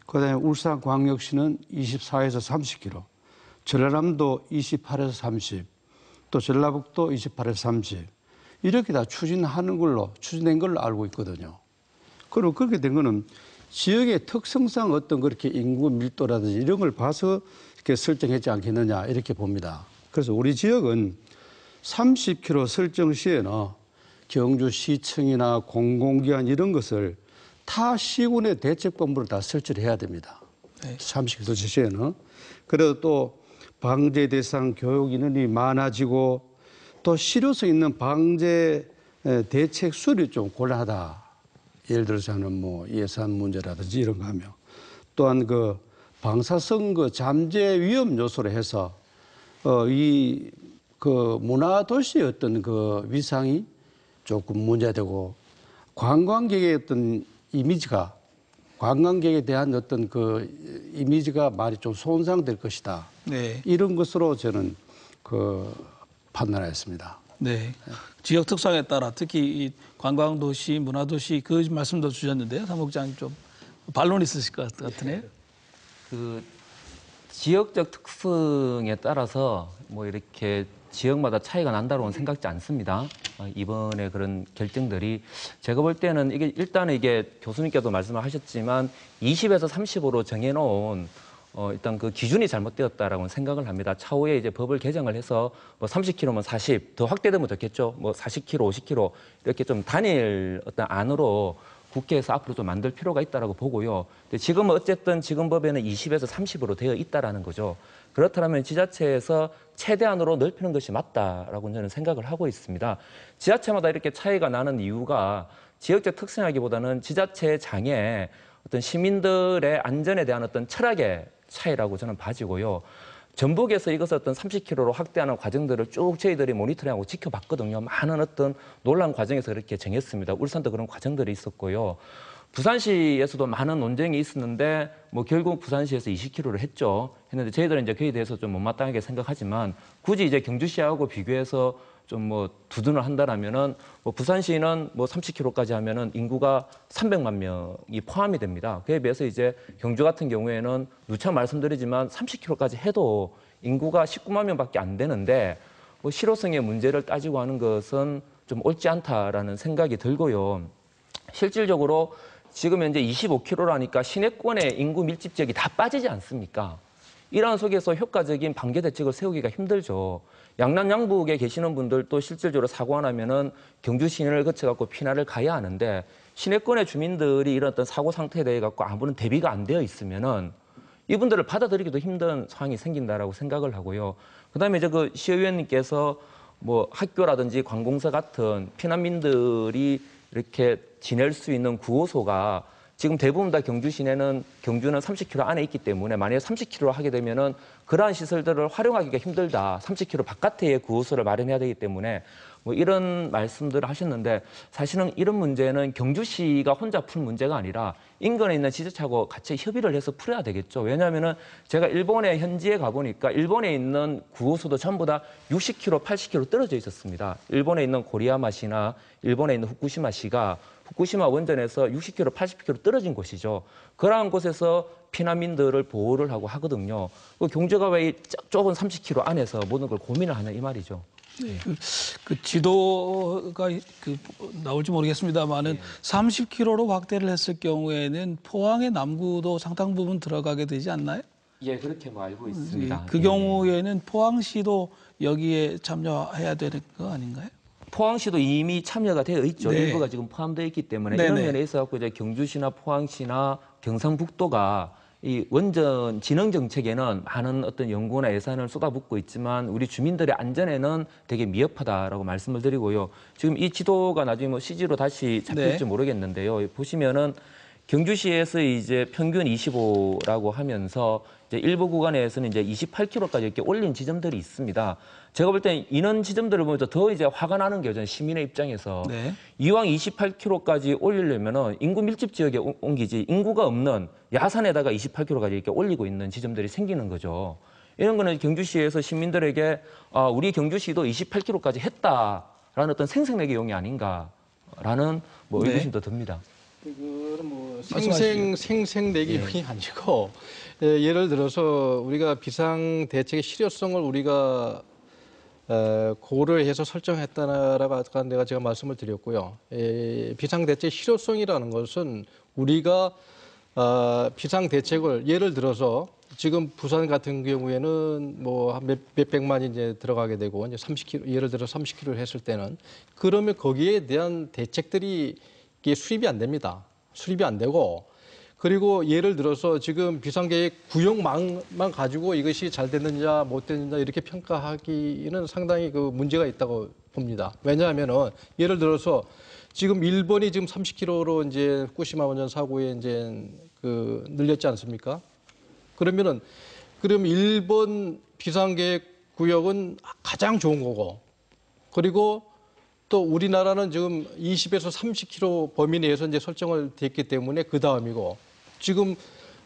그다음에 울산광역시는 24에서 30km, 전라남도 28에서 30, 또 전라북도 28에서 30 이렇게 다 추진된 걸로 알고 있거든요. 그리고 그렇게 된 거는 지역의 특성상 어떤 그렇게 인구 밀도라든지 이런 걸 봐서 이렇게 설정했지 않겠느냐 이렇게 봅니다. 그래서 우리 지역은 30km 설정 시에는 경주시청이나 공공기관 이런 것을 타 시군의 대책본부를 다 설치를 해야 됩니다. 네. 30km 설정 시에는. 그래도 또 방제 대상 교육 인원이 많아지고 또 실효성 있는 방제 대책 수립이 좀 곤란하다. 예를 들어서는 뭐 예산 문제라든지 이런 거 하며 또한 방사성 잠재 위험 요소로 해서 문화 도시의 어떤 위상이 조금 문제되고 관광객의 어떤 이미지가 관광객에 대한 어떤 이미지가 많이 좀 손상될 것이다. 네. 이런 것으로 저는 판단했습니다. 네. 지역 특성에 따라 특히 이 관광도시, 문화도시 그 말씀도 주셨는데요. 사무국장님 좀 반론 있으실 것 같으네요. 지역적 특성에 따라서 뭐 이렇게 지역마다 차이가 난다고는 생각지 않습니다. 이번에 그런 결정들이 제가 볼 때는 일단은 이게 교수님께도 말씀을 하셨지만 20에서 30으로 정해놓은 일단 그 기준이 잘못되었다라고 생각을 합니다. 차후에 이제 법을 개정을 해서 뭐 30km면 40, 더 확대되면 좋겠죠. 뭐 40km, 50km 이렇게 좀 단일 어떤 안으로 국회에서 앞으로 좀 만들 필요가 있다라고 보고요. 근데 지금은 어쨌든 지금 법에는 20에서 30으로 되어 있다라는 거죠. 그렇다면 지자체에서 최대한으로 넓히는 것이 맞다라고 저는 생각을 하고 있습니다. 지자체마다 이렇게 차이가 나는 이유가 지역적 특성이라기보다는 지자체장의 어떤 시민들의 안전에 대한 어떤 철학의 차이라고 저는 봐지고요. 전북에서 이것을 어떤 30km로 확대하는 과정들을 쭉 저희들이 모니터링하고 지켜봤거든요. 많은 어떤 논란 과정에서 그렇게 정했습니다. 울산도 그런 과정들이 있었고요. 부산시에서도 많은 논쟁이 있었는데 뭐 결국 부산시에서 20km를 했는데 저희들은 이제 그에 대해서 좀 못마땅하게 생각하지만 굳이 이제 경주시하고 비교해서 좀 뭐 두둔을 한다라면은 뭐 부산시는 뭐 30km까지 하면은 인구가 300만 명이 포함이 됩니다. 그에 비해서 이제 경주 같은 경우에는 누차 말씀드리지만 30km까지 해도 인구가 19만 명밖에 안 되는데 뭐 실효성의 문제를 따지고 하는 것은 좀 옳지 않다라는 생각이 들고요. 실질적으로 지금 현재 25km라니까 시내권의 인구 밀집 지역이 다 빠지지 않습니까? 이러한 속에서 효과적인 방제 대책을 세우기가 힘들죠. 양남 양북에 계시는 분들도 실질적으로 사고가 나면은 경주 시내를 거쳐갖고 피난을 가야 하는데 시내권의 주민들이 이런 어떤 사고 상태에 대해 갖고 아무런 대비가 안 되어 있으면은 이분들을 받아들이기도 힘든 상황이 생긴다라고 생각을 하고요. 그다음에 이제 시의원님께서 뭐 학교라든지 관공서 같은 피난민들이 이렇게 지낼 수 있는 구호소가 지금 대부분 다 경주는 30km 안에 있기 때문에 만약에 30km로 하게 되면은 그러한 시설들을 활용하기가 힘들다. 30km 바깥에 구호소를 마련해야 되기 때문에 뭐 이런 말씀들을 하셨는데 사실은 이런 문제는 경주시가 혼자 풀 문제가 아니라 인근에 있는 지자체하고 같이 협의를 해서 풀어야 되겠죠. 왜냐하면은 제가 일본에 현지에 가보니까 일본에 있는 구호소도 전부 다 60km, 80km 떨어져 있었습니다. 일본에 있는 고리야마시나 일본에 있는 후쿠시마시가 후쿠시마 원전에서 60km, 80km 떨어진 곳이죠. 그러한 곳에서 피난민들을 보호를 하고 하거든요. 경주가 왜 좁은 30km 안에서 모든 걸 고민을 하냐 이 말이죠. 네. 그 지도가 나올지 모르겠습니다만은 30km로 확대를 했을 경우에는 포항의 남구도 상당 부분 들어가게 되지 않나요? 예, 그렇게 알고 있습니다. 그 경우에는 포항시도 여기에 참여해야 되는 거 아닌가요? 포항시도 이미 참여가 되어 있죠. 네. 일부가 지금 포함되어 있기 때문에 네네. 이런 면에 있어서 이제 경주시나 포항시나 경상북도가 이 원전 진흥 정책에는 많은 어떤 연구나 예산을 쏟아붓고 있지만 우리 주민들의 안전에는 되게 미흡하다라고 말씀을 드리고요. 지금 이 지도가 나중에 뭐 CG로 다시 잡힐지 네. 모르겠는데요. 보시면은 경주시에서 이제 평균 25라고 하면서 이제 일부 구간에서는 이제 28km까지 이렇게 올린 지점들이 있습니다. 제가 볼 때 이런 지점들을 보면서 더 이제 화가 나는 게 저는 시민의 입장에서 네. 이왕 28km까지 올리려면은 인구 밀집 지역에 옮기지 인구가 없는 야산에다가 28km까지 이렇게 올리고 있는 지점들이 생기는 거죠. 이런 거는 경주시에서 시민들에게 우리 경주시도 28km까지 했다라는 어떤 생색내기 용이 아닌가라는 뭐 네. 의구심도 듭니다. 그거는 뭐 말씀하시죠. 생색내기용이 아니고 예를 들어서 우리가 비상 대책의 실효성을 우리가 고려해서 설정했다라고 아까 제가 말씀을 드렸고요. 비상 대책 실효성이라는 것은 우리가 비상 대책을 예를 들어서 지금 부산 같은 경우에는 뭐 몇백만이 이제 들어가게 되고 이제 30km 예를 들어 30km를 했을 때는 그러면 거기에 대한 대책들이 이게 수립이 안 됩니다. 수립이 안 되고 그리고 예를 들어서 지금 비상계획 구역망만 가지고 이것이 잘 됐느냐 못 됐느냐 이렇게 평가하기는 상당히 그 문제가 있다고 봅니다. 왜냐하면은 예를 들어서 지금 일본이 지금 30km로 이제 후쿠시마 원전 사고에 이제 그 늘렸지 않습니까? 그러면 일본 비상계획 구역은 가장 좋은 거고 그리고 또 우리나라는 지금 20에서 30km 범위 내에서 이제 설정을 됐기 때문에 그 다음이고 지금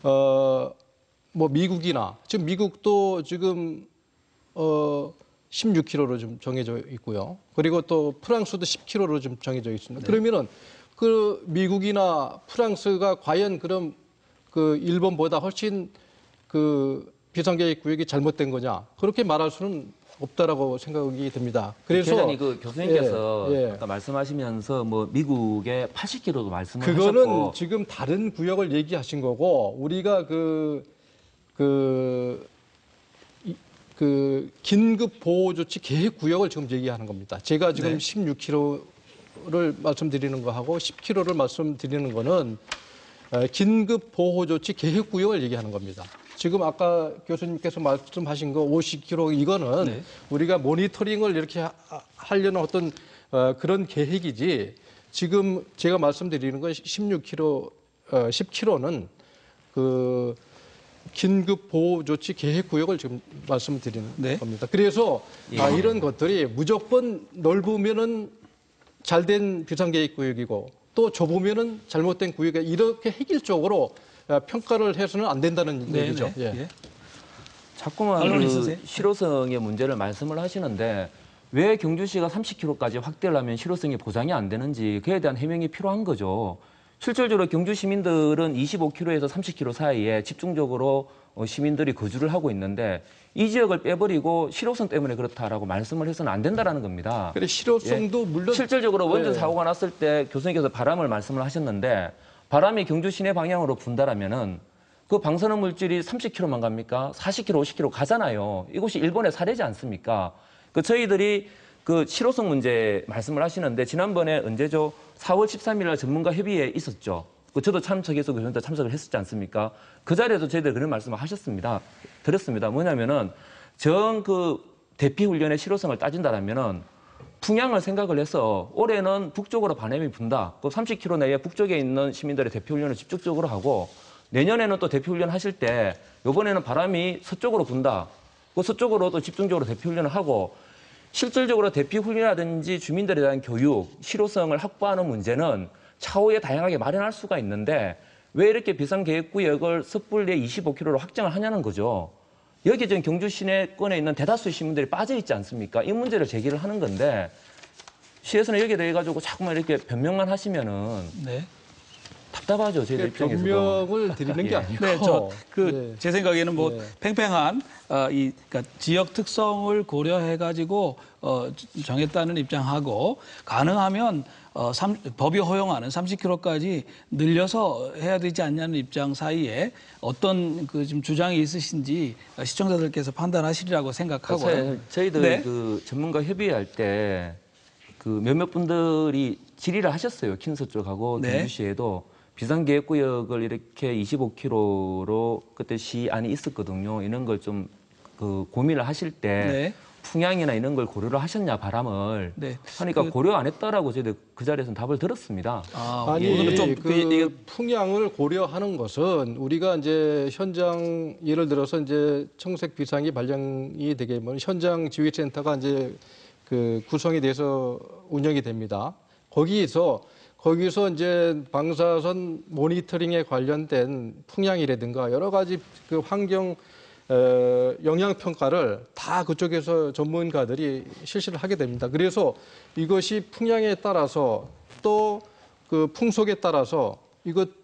뭐 미국이나 지금 미국도 지금 16km로 좀 정해져 있고요. 그리고 또 프랑스도 10km로 좀 정해져 있습니다. 네. 그러면은 그 미국이나 프랑스가 과연 그럼 그 일본보다 훨씬 그 비상계획 구역이 잘못된 거냐? 그렇게 말할 수는 없다라고 생각이 듭니다. 그래서 기자님 그 교수님께서 예. 아까 말씀하시면서 뭐 미국의 80km도 말씀을 그거는 하셨고 지금 다른 구역을 얘기하신 거고 우리가 그 긴급 보호 조치 계획 구역을 지금 얘기하는 겁니다. 제가 지금 네. 16km를 말씀드리는 거하고 10km를 말씀드리는 거는 긴급 보호 조치 계획 구역을 얘기하는 겁니다. 지금 아까 교수님께서 말씀하신 거 50km 이거는 네. 우리가 모니터링을 이렇게 하려는 어떤 그런 계획이지 지금 제가 말씀드리는 건 16km, 10km는 그 긴급 보호 조치 계획 구역을 지금 말씀드리는 네. 겁니다. 그래서 이런 것들이 무조건 넓으면은 잘된 비상계획 구역이고 또 좁으면은 잘못된 구역이 이렇게 획일적으로 평가를 해서는 안 된다는 네, 얘기죠. 네. 예. 예. 자꾸만 반론 그 있으세요? 실효성의 문제를 말씀을 하시는데 왜 경주시가 30km까지 확대를 하면 실효성이 보장이 안 되는지 그에 대한 해명이 필요한 거죠. 실질적으로 경주 시민들은 25km에서 30km 사이에 집중적으로 시민들이 거주를 하고 있는데 이 지역을 빼버리고 실효성 때문에 그렇다라고 말씀을 해서는 안 된다라는 겁니다. 그래 실효성도 물론 실질적으로 원전 네. 사고가 났을 때 교수님께서 바람을 말씀을 하셨는데 바람이 경주 시내 방향으로 분다라면은 그 방사능 물질이 30km만 갑니까? 40km, 50km 가잖아요. 이곳이 일본의 사례지 않습니까? 그 저희들이 그 실효성 문제 말씀을 하시는데 지난번에 언제죠? 4월 13일 날 전문가 협의회에 있었죠. 그 저도 참석해서 교수님한테 참석을 했었지 않습니까? 그 자리에서 저희들이 그런 말씀을 하셨습니다. 드렸습니다. 뭐냐면은 정 그 대피 훈련의 실효성을 따진다라면은 풍향을 생각을 해서 올해는 북쪽으로 바람이 분다. 그 30km 내에 북쪽에 있는 시민들의 대피 훈련을 집중적으로 하고 내년에는 또 대피 훈련 하실 때 이번에는 바람이 서쪽으로 분다. 그 서쪽으로 또 집중적으로 대피 훈련을 하고 실질적으로 대피 훈련이라든지 주민들에 대한 교육, 실효성을 확보하는 문제는 차후에 다양하게 마련할 수가 있는데 왜 이렇게 비상계획구역을 섣불리 25km로 확정을 하냐는 거죠. 여기 지금 경주 시내권에 있는 대다수의 시민들이 빠져 있지 않습니까? 이 문제를 제기를 하는 건데 시에서는 여기에 대해 가지고 자꾸만 이렇게 변명만 하시면은 네. 답답하죠, 저희들 입장에서도. 변명을 드리는 게 예. 아니고 네, 제 생각에는 뭐 네. 팽팽한 그러니까 지역 특성을 고려해 가지고 정했다는 입장하고 가능하면 법이 허용하는 30km까지 늘려서 해야 되지 않냐는 입장 사이에 어떤 그 좀 주장이 있으신지 시청자들께서 판단하시리라고 생각하고요. 저희들 네. 그 전문가 협의할 때 그 몇몇 분들이 질의를 하셨어요. 킨서 쪽하고 네. 경주시에도 비상계획구역을 이렇게 25km로 그때 시안이 있었거든요. 이런 걸 좀 그 고민을 하실 때 네. 풍향이나 이런 걸 고려를 하셨냐 바람을 네. 하니까 고려 안 했다라고 저희들 그 자리에서는 답을 들었습니다. 아니 오늘은 좀 그 풍향을 고려하는 것은 우리가 이제 현장 예를 들어서 이제 청색 비상이 발령이 되게 되면 현장 지휘센터가 이제 그 구성이 돼서 운영이 됩니다. 거기서 이제 방사선 모니터링에 관련된 풍향이라든가 여러 가지 그 환경 영향 평가를 다 그쪽에서 전문가들이 실시를 하게 됩니다. 그래서 이것이 풍향에 따라서 또 그 풍속에 따라서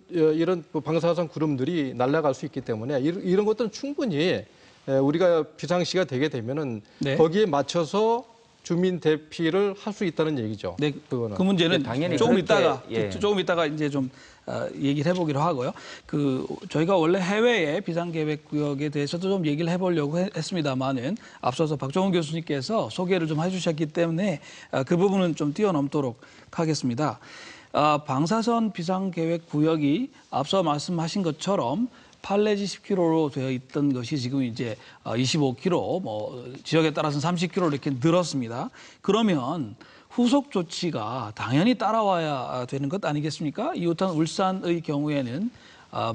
이런 방사선 구름들이 날아갈 수 있기 때문에 이런 것들은 충분히 우리가 비상시가 되게 되면은 네. 거기에 맞춰서 주민 대피를 할 수 있다는 얘기죠. 네, 그거는. 그 문제는 당연히 조금 그렇게, 이따가 예. 조금 이따가 이제 좀 얘기를 해보기로 하고요. 그 저희가 원래 해외의 비상계획구역에 대해서도 좀 얘기를 해보려고 했습니다만은 앞서서 박종훈 교수님께서 소개를 좀 해주셨기 때문에 그 부분은 좀 뛰어넘도록 하겠습니다. 방사선 비상계획구역이 앞서 말씀하신 것처럼 8내지 10km로 되어 있던 것이 지금 이제 25km, 뭐 지역에 따라서는 30km 이렇게 늘었습니다. 그러면 후속 조치가 당연히 따라와야 되는 것 아니겠습니까? 이웃한 울산의 경우에는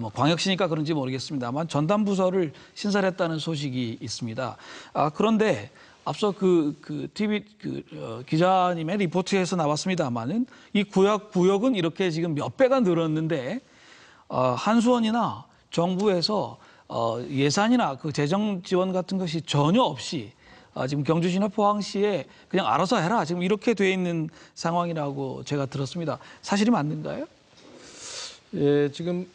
뭐 광역시니까 그런지 모르겠습니다만 전담 부서를 신설했다는 소식이 있습니다. 그런데 앞서 TV 기자님의 리포트에서 나왔습니다만은 이 구역은 이렇게 지금 몇 배가 늘었는데 한수원이나 정부에서 예산이나 그 재정 지원 같은 것이 전혀 없이 지금 경주시나 포항시에 그냥 알아서 해라 지금 이렇게 돼 있는 상황이라고 제가 들었습니다. 사실이 맞는가요? 예, 지금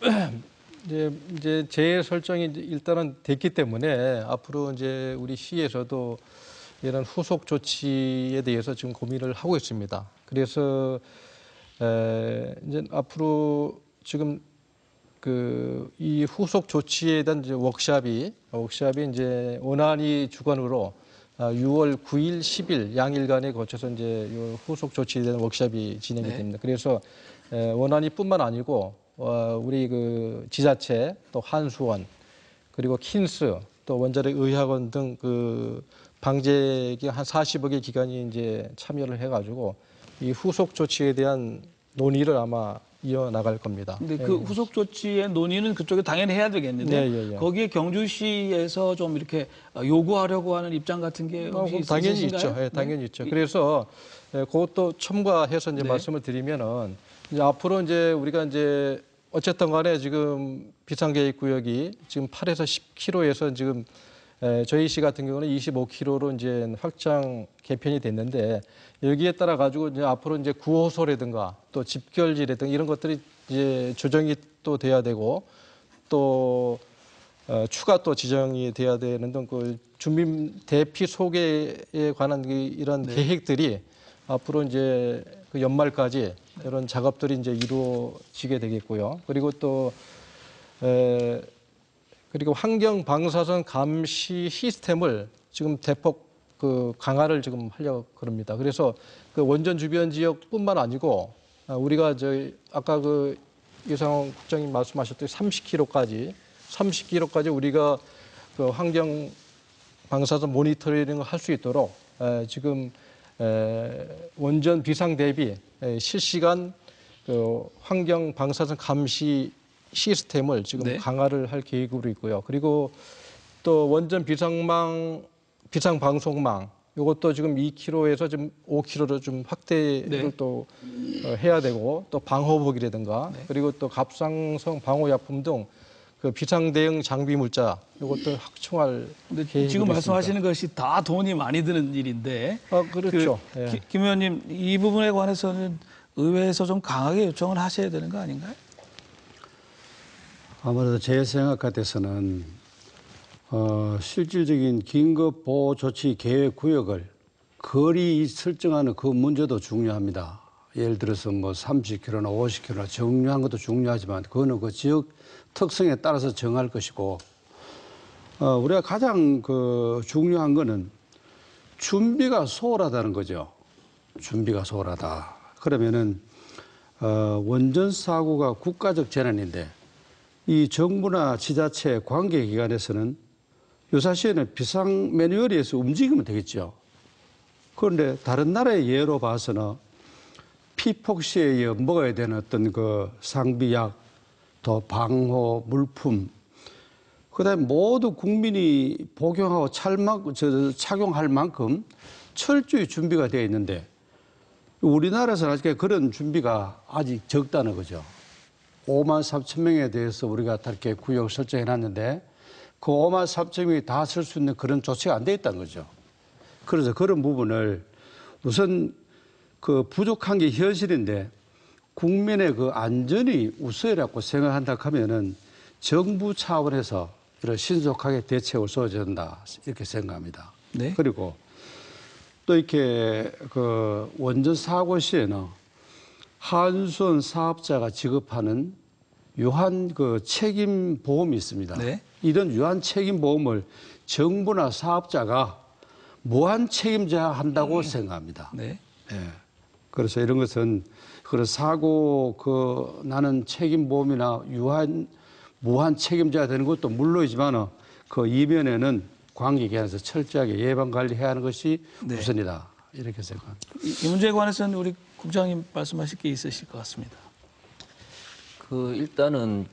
이제 재설정이 일단은 됐기 때문에 앞으로 이제 우리 시에서도 이런 후속 조치에 대해서 지금 고민을 하고 있습니다. 그래서 이제 앞으로 지금 이 후속 조치에 대한 이제 워크샵이 이제 원안위 주관으로 6월 9일, 10일 양일간에 거쳐서 이제 이 후속 조치에 대한 워크샵이 진행이 됩니다. 그래서 원안위뿐만 아니고 우리 그 지자체 또 한수원 그리고 킨스 또 원자력 의학원 등 그 방재기 한 40억의 기관이 이제 참여를 해가지고 이 후속 조치에 대한 논의를 아마 이어나갈 겁니다. 근데 그 후속 조치의 논의는 그쪽에 당연히 해야 되겠는데 거기에 경주시에서 좀 이렇게 요구하려고 하는 입장 같은 게 혹시 당연히 있으신가요? 있죠. 네, 당연히 있죠. 그래서 그것도 첨가해서 이제 말씀을 드리면은 이제 앞으로 이제 우리가 이제 어쨌든 간에 지금 비상계획구역이 지금 8에서 10km에서 지금 저희 시 같은 경우는 25km로 이제 확장 개편이 됐는데 여기에 따라 가지고 이제 앞으로 이제 구호소라든가 또 집결지라든가 이런 것들이 이제 조정이 또 돼야 되고 또 추가 또 지정이 돼야 되는 등 그 주민 대피 소개에 관한 이런 계획들이 앞으로 이제 그 연말까지 이런 작업들이 이제 이루어지게 되겠고요. 그리고 또 그리고 환경 방사선 감시 시스템을 지금 대폭 그 강화를 지금 하려고 그럽니다. 그래서 그 원전 주변 지역뿐만 아니고 우리가 저희 아까 그 이상원 국장님 말씀하셨듯이 30km까지 우리가 그 환경 방사선 모니터링을 할 수 있도록 지금 원전 비상 대비 실시간 그 환경 방사선 감시 시스템을 지금 강화를 할 계획으로 있고요. 그리고 또 원전 비상방송망 이것도 지금 2km에서 지금 5km로 좀 확대를 또 해야 되고 또 방호복이라든가 그리고 또 갑상선 방호약품 등 그 비상대응 장비 물자 이것도 확충할 계획이 지금 있습니다. 말씀하시는 것이 다 돈이 많이 드는 일인데 그렇죠. 김 의원님 이 부분에 관해서는 의회에서 좀 강하게 요청을 하셔야 되는 거 아닌가요? 아무래도 제 생각 같아서는 실질적인 긴급 보호 조치 계획 구역을 거리 설정하는 그 문제도 중요합니다. 예를 들어서 뭐 30km나 50km나 정류한 것도 중요하지만 그거는 그 지역 특성에 따라서 정할 것이고 우리가 가장 중요한 거는 준비가 소홀하다는 거죠. 준비가 소홀하다. 그러면은 원전 사고가 국가적 재난인데 이 정부나 지자체 관계기관에서는 유사시에는 비상 매뉴얼에서 움직이면 되겠죠. 그런데 다른 나라의 예로 봐서는 피폭시에 의해 먹어야 되는 어떤 그 상비약, 또 방호, 물품, 그다음에 모두 국민이 복용하고 착용할 만큼 철저히 준비가 되어 있는데 우리나라에서는 아직 그런 준비가 아직 적다는 거죠. 5만 3천 명에 대해서 우리가 이렇게 구역을 설정해 놨는데 그 5만 3천 명이 다 쓸 수 있는 그런 조치가 안 돼 있다는 거죠. 그래서 그런 부분을 우선 그 부족한 게 현실인데 국민의 그 안전이 우선이라고 생각한다 하면은 정부 차원에서 이런 신속하게 대책을 써야 된다 이렇게 생각합니다. 네. 그리고 또 이렇게 그 원전 사고 시에는 한수원 사업자가 지급하는 유한 그 책임 보험이 있습니다. 네. 이런 유한 책임 보험을 정부나 사업자가 무한 책임져야 한다고 생각합니다. 네. 예. 그래서 이런 것은 그런 사고 나는 책임 보험이나 무한 책임져야 되는 것도 물론이지만 그 이면에는 관객에 한해서 철저하게 예방 관리해야 하는 것이 네. 우선이다 이렇게 생각합니다. 이 문제에 관해서는 우리 국장님 말씀하실 게 있으실 것 같습니다. 일단은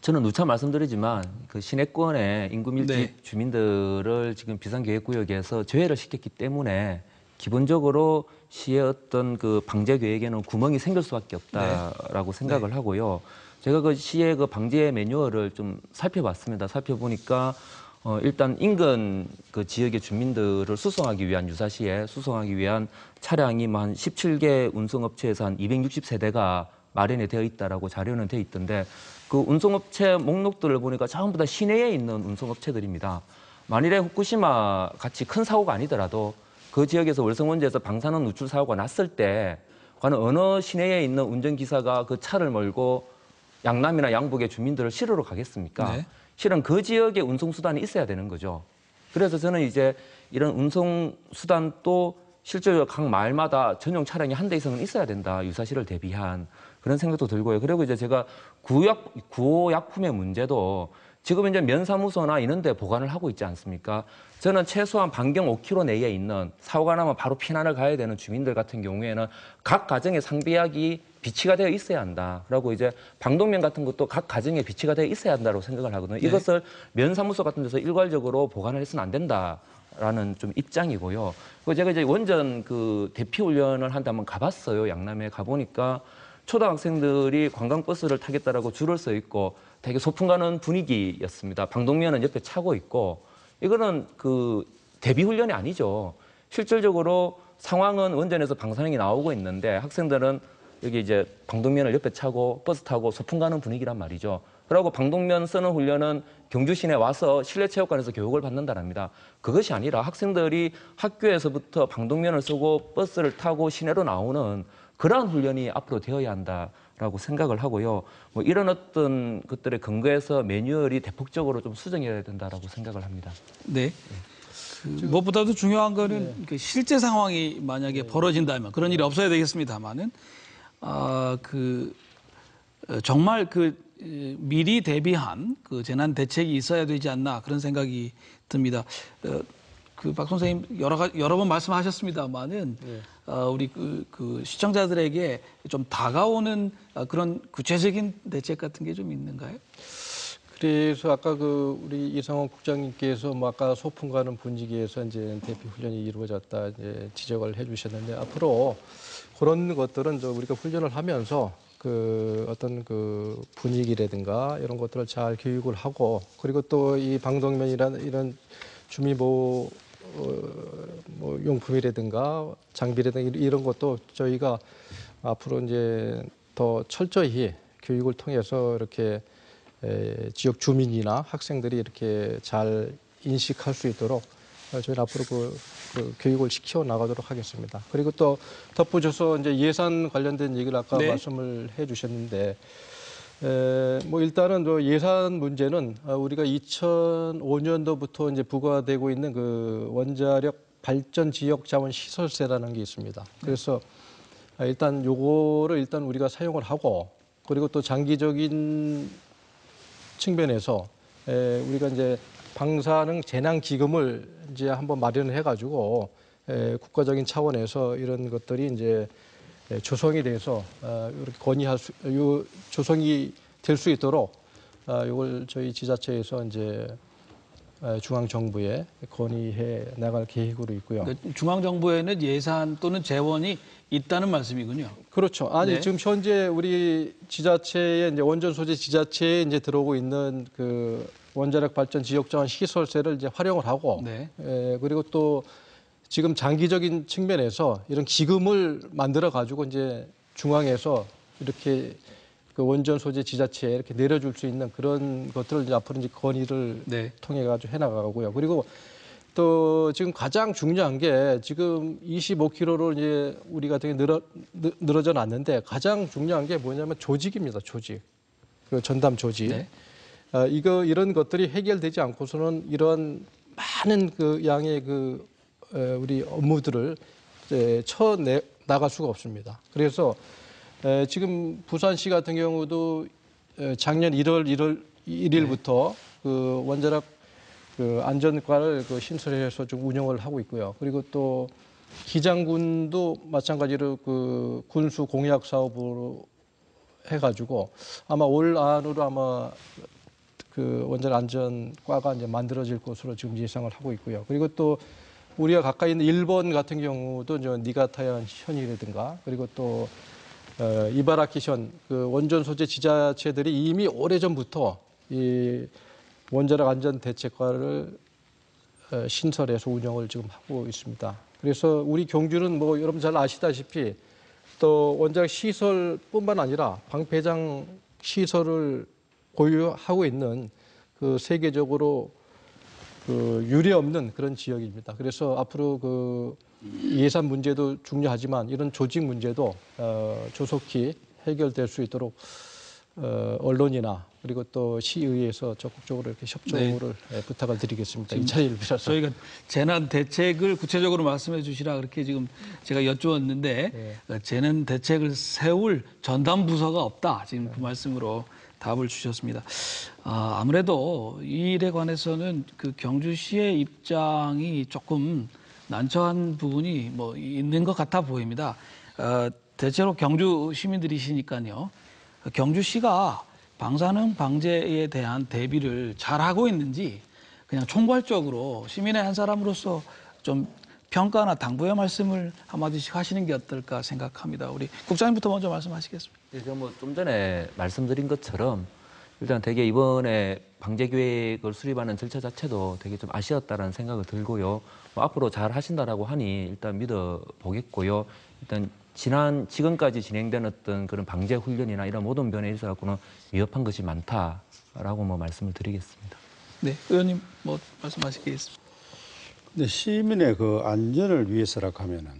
저는 누차 말씀드리지만 그 시내권의 인구 밀집 네. 주민들을 지금 비상계획구역에서 제외를 시켰기 때문에 기본적으로 시의 어떤 그 방제 계획에는 구멍이 생길 수밖에 없다라고 생각을 하고요. 제가 그 시의 그 방제 매뉴얼을 좀 살펴봤습니다. 살펴보니까 일단 인근 그 지역의 주민들을 수송하기 위한 유사시에 수송하기 위한 차량이 한 17개 운송업체에서 한 260세대가 마련이 되어 있다라고 자료는 되어 있던데 그 운송업체 목록들을 보니까 전부 다 시내에 있는 운송업체들입니다. 만일에 후쿠시마 같이 큰 사고가 아니더라도 그 지역에서 월성원전에서 방사능 누출 사고가 났을 때 과연 어느 시내에 있는 운전기사가 그 차를 몰고 양남이나 양북의 주민들을 실으러 가겠습니까? 네. 실은 그 지역에 운송수단이 있어야 되는 거죠. 그래서 저는 이제 이런 운송수단도 실제로 각 마을마다 전용 차량이 한 대 이상은 있어야 된다. 유사시를 대비한 그런 생각도 들고요. 그리고 이제 제가 구호약품의 문제도 지금 이제 면사무소나 이런 데 보관을 하고 있지 않습니까? 저는 최소한 반경 5km 내에 있는 사고가 나면 바로 피난을 가야 되는 주민들 같은 경우에는 각 가정에 상비약이 비치가 되어 있어야 한다라고 이제 방독면 같은 것도 각 가정에 비치가 되어 있어야 한다고 생각을 하거든요. 네. 이것을 면사무소 같은 데서 일괄적으로 보관을 해서는 안 된다라는 좀 입장이고요. 그리고 제가 이제 원전 그 대피 훈련을 한번 가봤어요. 양남에 가보니까 초등학생들이 관광버스를 타겠다라고 줄을 서 있고 되게 소풍 가는 분위기였습니다. 방독면은 옆에 차고 있고 이거는 그 대비 훈련이 아니죠. 실질적으로 상황은 원전에서 방사능이 나오고 있는데 학생들은 여기 이제 방독면을 옆에 차고 버스 타고 소풍 가는 분위기란 말이죠. 그리고 방독면 쓰는 훈련은 경주 시내 와서 실내체육관에서 교육을 받는다랍니다. 그것이 아니라 학생들이 학교에서부터 방독면을 쓰고 버스를 타고 시내로 나오는 그러한 훈련이 앞으로 되어야 한다라고 생각을 하고요. 뭐 이런 어떤 것들에 근거해서 매뉴얼이 대폭적으로 좀 수정해야 된다라고 생각을 합니다. 네. 무엇보다도 중요한 거는 그 실제 상황이 만약에 벌어진다면 그런 일이 없어야 되겠습니다만은 정말 미리 대비한 그 재난 대책이 있어야 되지 않나 그런 생각이 듭니다. 박 선생님 여러 번 말씀하셨습니다만은 우리 그 시청자들에게 좀 다가오는 그런 구체적인 대책 같은 게 좀 있는가요? 그래서 아까 우리 이상원 국장님께서 아까 소풍 가는 분위기에서 이제 대피 훈련이 이루어졌다 이제 지적을 해주셨는데 앞으로 그런 것들은 우리가 훈련을 하면서 어떤 분위기라든가 이런 것들을 잘 교육을 하고 그리고 또 이 방독면이라는 이런 주민보호 용품이라든가 장비라든가 이런 것도 저희가 앞으로 이제 더 철저히 교육을 통해서 이렇게 지역 주민이나 학생들이 이렇게 잘 인식할 수 있도록 저희는 앞으로 그 교육을 시켜 나가도록 하겠습니다. 그리고 또 덧붙여서 이제 예산 관련된 얘기를 아까 말씀을 해주셨는데 일단은 예산 문제는 우리가 2005년도부터 이제 부과되고 있는 그 원자력 발전 지역 자원 시설세라는 게 있습니다. 그래서 일단 요거를 우리가 사용을 하고 그리고 또 장기적인 측면에서 우리가 이제 방사능 재난 기금을 이제 한번 마련을 해가지고 국가적인 차원에서 이런 것들이 이제 조성이 돼서 이렇게 건의할 수, 조성이 될 수 있도록 이걸 저희 지자체에서 이제 중앙 정부에 건의해 나갈 계획으로 있고요. 그러니까 중앙 정부에는 예산 또는 재원이 있다는 말씀이군요. 그렇죠. 아니 네. 지금 현재 우리 지자체에 이제 원전 소재 지자체에 이제 들어오고 있는 그 원자력 발전 지역 자원 시설세를 이제 활용을 하고, 네. 그리고 또 지금 장기적인 측면에서 이런 기금을 만들어 가지고 이제 중앙에서 이렇게 그 원전 소재 지자체에 이렇게 내려줄 수 있는 그런 것들을 이제 앞으로 이제 건의를 네. 통해 가지고 해나가고요. 그리고 또 지금 가장 중요한 게 지금 25km로 이제 우리 같은 게 늘어져 놨는데 가장 중요한 게 뭐냐면 조직입니다. 조직. 그 전담 조직. 네. 이런 것들이 해결되지 않고서는 이런 많은 그 양의 그 우리 업무들을 이제 나갈 수가 없습니다. 그래서 지금 부산시 같은 경우도 작년 1월 1일부터 그 원자력 그 안전과를 그 신설해서 좀 운영을 하고 있고요. 그리고 또 기장군도 마찬가지로 그 군수 공약 사업으로 해가지고 아마 올 안으로 아마 그 원자력 안전과가 이제 만들어질 것으로 지금 예상을 하고 있고요. 그리고 또 우리가 가까이 있는 일본 같은 경우도 저 니가타현 현이라든가 그리고 또 이바라키현 그 원전 소재 지자체들이 이미 오래전부터 이 원자력 안전 대책과를 신설해서 운영을 지금 하고 있습니다. 그래서 우리 경주는 뭐 여러분 잘 아시다시피 또 원자력 시설뿐만 아니라 방패장 시설을 보유하고 있는 그 세계적으로 그 유례 없는 그런 지역입니다. 그래서 앞으로 그 예산 문제도 중요하지만 이런 조직 문제도 조속히 해결될 수 있도록 언론이나 그리고 또 시의회에서 적극적으로 이렇게 협조를 부탁을 드리겠습니다. 이 자리를 빌어서 저희가 재난 대책을 구체적으로 말씀해 주시라 그렇게 지금 제가 여쭈었는데 재난 대책을 세울 전담 부서가 없다. 지금 그 말씀으로 답을 주셨습니다. 아무래도 이 일에 관해서는 그 경주시의 입장이 조금 난처한 부분이 뭐 있는 것 같아 보입니다. 대체로 경주 시민들이시니까요. 경주시가 방사능 방제에 대한 대비를 잘하고 있는지 그냥 총괄적으로 시민의 한 사람으로서 좀 평가나 당부의 말씀을 한마디씩 하시는 게 어떨까 생각합니다. 우리 국장님부터 먼저 말씀하시겠습니다. 뭐 좀 전에 말씀드린 것처럼 일단 되게 이번에 방제 계획을 수립하는 절차 자체도 되게 좀 아쉬웠다라는 생각이 들고요. 뭐 앞으로 잘 하신다라고 하니 일단 믿어 보겠고요. 일단 지금까지 진행된 어떤 그런 방제 훈련이나 이런 모든 변에 있어 갖고는 위협한 것이 많다라고 뭐 말씀을 드리겠습니다. 네, 의원님 뭐 말씀하시겠습니다. 근데 시민의 그 안전을 위해서라고 하면은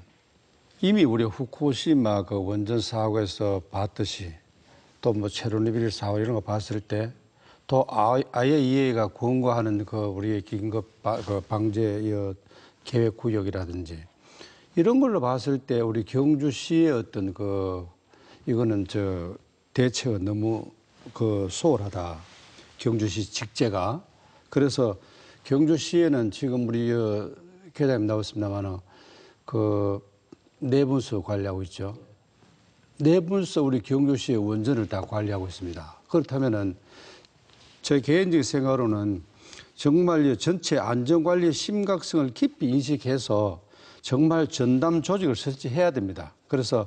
이미 우리 후쿠시마 그 원전 사고에서 봤듯이 또 뭐 체르노빌 사고 이런 거 봤을 때 또 IAEA가 권고하는 그 우리의 긴급 방제 계획 구역이라든지 이런 걸로 봤을 때 우리 경주시의 어떤 이거는 대처가 너무 소홀하다. 경주시 직제가. 그래서 경주시에는 지금 우리 계장님 나왔습니다만은 내분서 관리하고 있죠. 내분서 우리 경주시의 원전을 다 관리하고 있습니다. 그렇다면은 제 개인적인 생각으로는 정말 전체 안전관리의 심각성을 깊이 인식해서 정말 전담 조직을 설치해야 됩니다. 그래서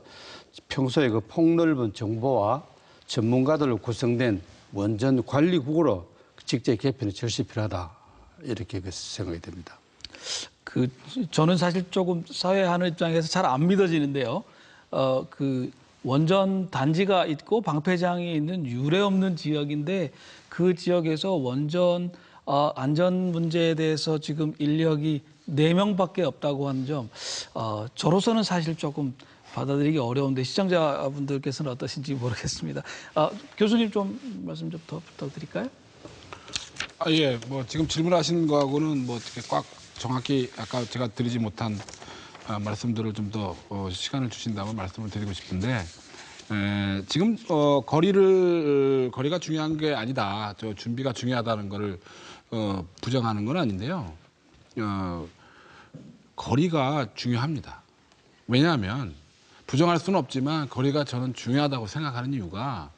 평소에 그 폭넓은 정보와 전문가들로 구성된 원전 관리국으로 직제 개편이 절실히 필요하다. 이렇게 생각이 됩니다. 저는 사실 조금 사회 하는 입장에서 잘 안 믿어지는데요. 원전 단지가 있고 방패장이 있는 유례 없는 지역인데 그 지역에서 원전 안전 문제에 대해서 지금 인력이 4명밖에 없다고 하는 점, 저로서는 사실 조금 받아들이기 어려운데 시청자분들께서는 어떠신지 모르겠습니다. 교수님 좀 말씀 좀 더 부탁드릴까요? 예, 뭐 지금 질문하신 거하고는 뭐 어떻게 꽉 정확히 아까 제가 드리지 못한 말씀들을 좀 더 시간을 주신다면 말씀을 드리고 싶은데 지금 거리가 중요한 게 아니다. 준비가 중요하다는 거를 부정하는 건 아닌데요. 거리가 중요합니다. 왜냐하면 부정할 수는 없지만 거리가 저는 중요하다고 생각하는 이유가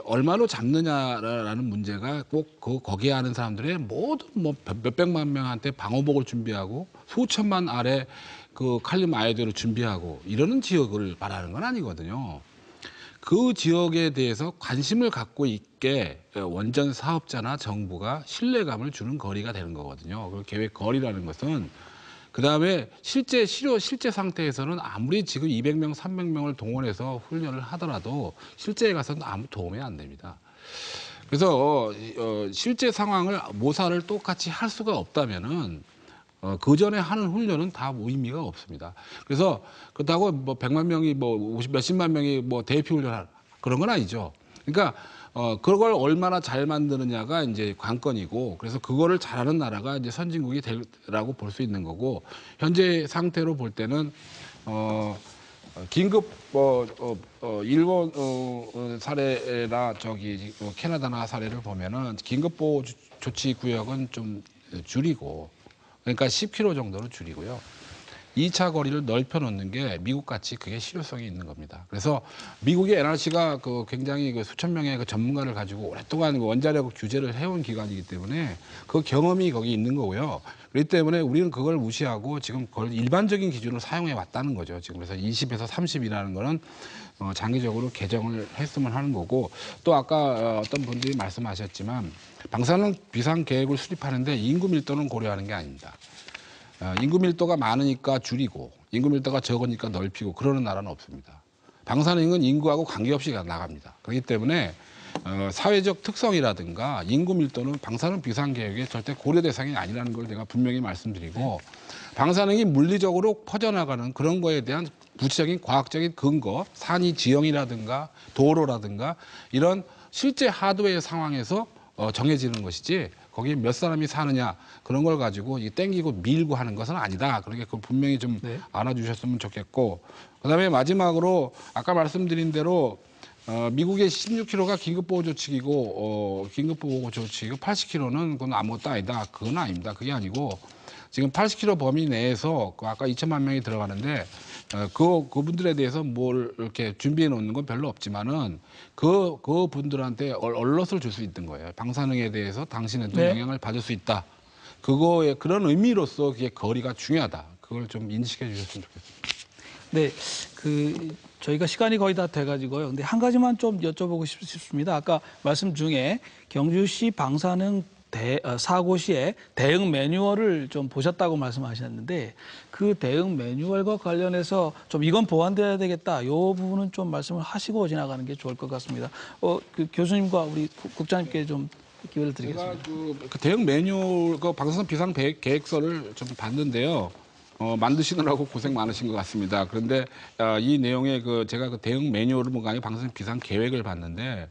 얼마로 잡느냐라는 문제가 꼭 거기에 하는 사람들의 모든 뭐 몇백만 명한테 방호복을 준비하고 수천만 알의 그 칼륨 아이od을 준비하고 이러는 지역을 말하는 건 아니거든요. 그 지역에 대해서 관심을 갖고 있게 원전 사업자나 정부가 신뢰감을 주는 거리가 되는 거거든요. 그 계획 거리라는 것은 그다음에 실제 상태에서는 아무리 지금 200명, 300명을 동원해서 훈련을 하더라도 실제에 가서는 아무 도움이 안 됩니다. 그래서 실제 상황을 모사를 똑같이 할 수가 없다면은 그 전에 하는 훈련은 다 의미가 없습니다. 그래서 그렇다고 뭐 100만 명이 뭐 몇십만 명이 뭐 대피 훈련할 그런 건 아니죠. 그러니까 그걸 얼마나 잘 만드느냐가 이제 관건이고, 그래서 그거를 잘하는 나라가 이제 선진국이 되라고 볼 수 있는 거고, 현재 상태로 볼 때는 긴급 일본 사례나 저기 캐나다나 사례를 보면은 긴급 보호 조치 구역은 좀 줄이고, 그러니까 10km 정도로 줄이고요. 2차 거리를 넓혀 놓는 게 미국같이 그게 실효성이 있는 겁니다. 그래서 미국의 NRC가 그 굉장히 그 수천 명의 그 전문가를 가지고 오랫동안 원자력 규제를 해온 기관이기 때문에 그 경험이 거기 있는 거고요. 그렇기 때문에 우리는 그걸 무시하고 지금 그걸 일반적인 기준으로 사용해 왔다는 거죠. 지금 그래서 20에서 30이라는 거는 장기적으로 개정을 했으면 하는 거고, 또 아까 어떤 분들이 말씀하셨지만 방사능 비상 계획을 수립하는데 인구 밀도는 고려하는 게 아닙니다. 인구 밀도가 많으니까 줄이고 인구 밀도가 적으니까 넓히고 그러는 나라는 없습니다. 방사능은 인구하고 관계없이 나갑니다. 그렇기 때문에 사회적 특성이라든가 인구 밀도는 방사능 비상 계획의 절대 고려 대상이 아니라는 걸 내가 분명히 말씀드리고, 방사능이 물리적으로 퍼져나가는 그런 거에 대한 구체적인 과학적인 근거, 산이 지형이라든가 도로라든가 이런 실제 하드웨어 상황에서 정해지는 것이지, 거기에 몇 사람이 사느냐 그런 걸 가지고 땡기고 밀고 하는 것은 아니다. 그러니까 그걸 분명히 좀 알아주셨으면 좋겠고, 그다음에 마지막으로 아까 말씀드린 대로 미국의 16km가 긴급보호 조치기고 긴급보호 조치기고 80km는 그건 아무것도 아니다. 그건 아닙니다. 그게 아니고 지금 80km 범위 내에서 아까 2천만 명이 들어가는데 그분들에 대해서 뭘 이렇게 준비해 놓는 건 별로 없지만은 그 분들한테 얼럿을 줄 수 있는 거예요. 방사능에 대해서 당신에도 영향을 받을 수 있다. 그거에 그런 의미로서 그게 거리가 중요하다. 그걸 좀 인식해 주셨으면 좋겠습니다. 네, 저희가 시간이 거의 다 돼가지고요. 근데 한 가지만 좀 여쭤보고 싶습니다. 아까 말씀 중에 경주시 방사능 사고 시에 대응 매뉴얼을 좀 보셨다고 말씀하셨는데, 그 대응 매뉴얼과 관련해서 좀 이건 보완돼야 되겠다, 이 부분은 좀 말씀을 하시고 지나가는 게 좋을 것 같습니다. 그 교수님과 우리 국장님께 좀 기회를 드리겠습니다. 제가 그 대응 매뉴얼, 그 방사능 비상 계획서를 좀 봤는데요. 만드시느라고 고생 많으신 것 같습니다. 그런데 이 내용에 제가 그 대응 매뉴얼을 뭔가 아니고 방사능 비상 계획을 봤는데,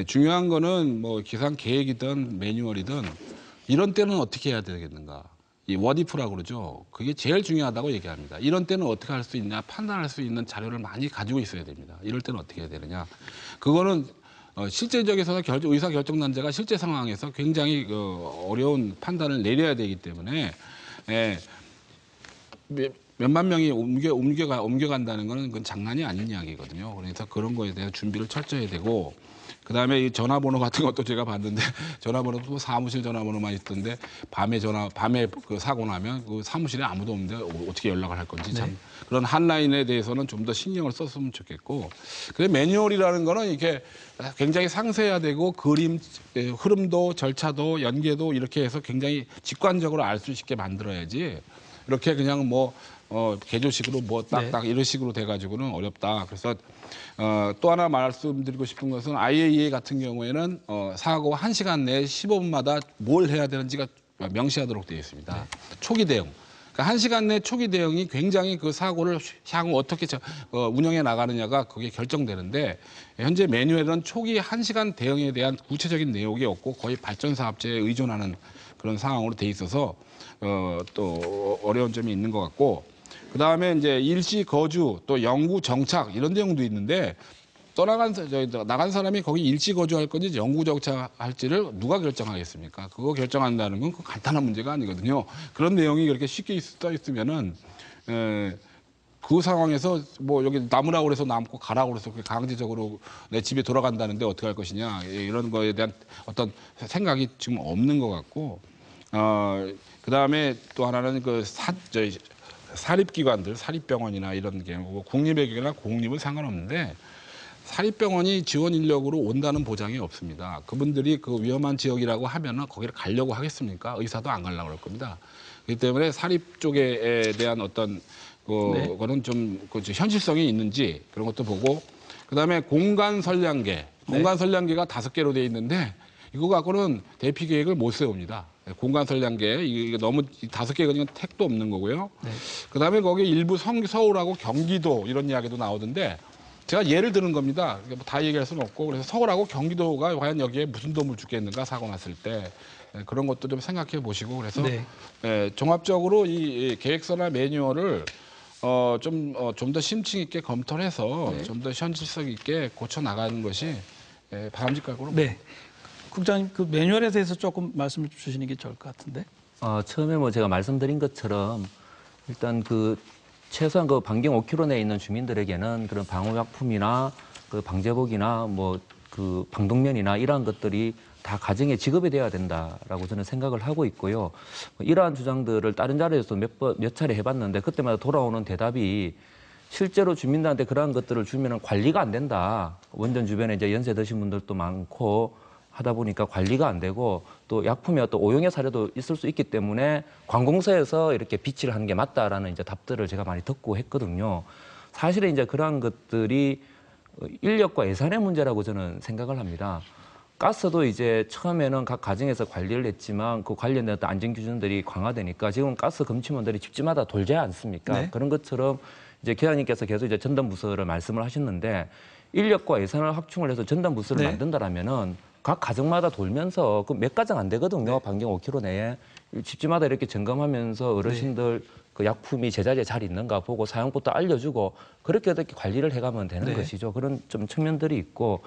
중요한 거는 뭐 기상 계획이든 매뉴얼이든 이런 때는 어떻게 해야 되겠는가. 이 워디프라고 그러죠. 그게 제일 중요하다고 얘기합니다. 이런 때는 어떻게 할 수 있냐, 판단할 수 있는 자료를 많이 가지고 있어야 됩니다. 이럴 때는 어떻게 해야 되느냐. 그거는 실제적에서 의사 결정난자가 실제 상황에서 굉장히 어려운 판단을 내려야 되기 때문에 몇만 명이 옮겨간다는 거는 그건 장난이 아닌 이야기거든요. 그래서 그런 거에 대한 준비를 철저히 해야 되고, 그다음에 이 전화번호 같은 것도 제가 봤는데 전화번호도 사무실 전화번호만 있던데 밤에 그 사고 나면 그 사무실에 아무도 없는데 어떻게 연락을 할 건지 참 그런 한라인에 대해서는 좀 더 신경을 썼으면 좋겠고, 그래 매뉴얼이라는 거는 이렇게 굉장히 상세화되고 그림 흐름도 절차도 연계도 이렇게 해서 굉장히 직관적으로 알 수 있게 만들어야지, 이렇게 그냥 개조식으로 딱딱 이런 식으로 돼가지고는 어렵다. 그래서 또 하나 말씀드리고 싶은 것은 IAEA 같은 경우에는 사고 1시간 내에 15분마다 뭘 해야 되는지가 명시하도록 되어 있습니다. 초기 대응. 그러니까 1시간 내 초기 대응이 굉장히 그 사고를 향후 어떻게 운영해 나가느냐가 그게 결정되는데, 현재 매뉴얼은 초기 1시간 대응에 대한 구체적인 내용이 없고 거의 발전사업체에 의존하는 그런 상황으로 돼 있어서 또 어려운 점이 있는 것 같고, 그다음에 이제 일시 거주 또 영구 정착 이런 내용도 있는데, 나간 사람이 거기 일시 거주할 건지 영구 정착할지를 누가 결정하겠습니까? 그거 결정한다는 건 간단한 문제가 아니거든요. 그런 내용이 그렇게 쉽게 써 있으면은 그 상황에서 뭐 여기 남으라고 그래서 남고 가라고 그래서 강제적으로 내 집에 돌아간다는데 어떻게 할 것이냐 이런 거에 대한 어떤 생각이 지금 없는 것 같고 그다음에 또 하나는 사립기관들 사립병원이나 이런 게 뭐 국립의 경우나 공립은 상관없는데 사립병원이 지원 인력으로 온다는 보장이 없습니다. 그분들이 그 위험한 지역이라고 하면은 거기를 가려고 하겠습니까? 의사도 안 가려고 그럴 겁니다. 그렇기 때문에 사립 쪽에 대한 어떤 그거는 좀 현실성이 있는지 그런 것도 보고 그다음에 공간 선량계 공간가 5개로 돼 있는데 이거 갖고는 대피 계획을 못 세웁니다. 공간 선량계 이게 너무 5개가 택도 없는 거고요. 그다음에 거기 일부 서울하고 경기도 이런 이야기도 나오던데 제가 예를 드는 겁니다. 다 얘기할 수는 없고 그래서 서울하고 경기도가 과연 여기에 무슨 도움을 주겠는가 사고 났을 때 그런 것도 좀 생각해 보시고 그래서 종합적으로 이 계획서나 매뉴얼을 좀 더 심층 있게 검토를 해서 좀 더 현실성 있게 고쳐 나가는 것이 바람직할 거로 봅니다. 국장님 그 매뉴얼에 대해서 조금 말씀을 주시는 게 좋을 것 같은데. 처음에 뭐 제가 말씀드린 것처럼 일단 최소한 반경 5km 내에 있는 주민들에게는 그런 방호약품이나 방제복이나 방독면이나 이러한 것들이 다 가정에 지급이 돼야 된다라고 저는 생각을 하고 있고요. 이러한 주장들을 다른 자리에서 몇 차례 해봤는데 그때마다 돌아오는 대답이 실제로 주민들한테 그러한 것들을 주면은 관리가 안 된다. 원전 주변에 이제 연세 드신 분들도 많고 하다 보니까 관리가 안 되고 또 약품의 어떤 오용의 사례도 있을 수 있기 때문에 관공서에서 이렇게 비치를 하는 게 맞다라는 이제 답들을 제가 많이 듣고 했거든요. 사실은 이제 그러한 것들이 인력과 예산의 문제라고 저는 생각을 합니다. 가스도 이제 처음에는 각 가정에서 관리를 했지만 그 관련된 어떤 안전 기준들이 강화되니까 지금 가스 검침원들이 집집마다 돌지 않습니까? 그런 것처럼 이제 기자님께서 계속 이제 전담 부서를 말씀을 하셨는데 인력과 예산을 합충을 해서 전담 부서를 만든다라면은 각 가정마다 돌면서 몇 가정 안 되거든요. 반경 5km 내에 집집마다 이렇게 점검하면서 어르신들 그 약품이 제자리에 잘 있는가 보고 사용법도 알려주고 그렇게 관리를 해가면 되는 것이죠. 그런 좀 측면들이 있고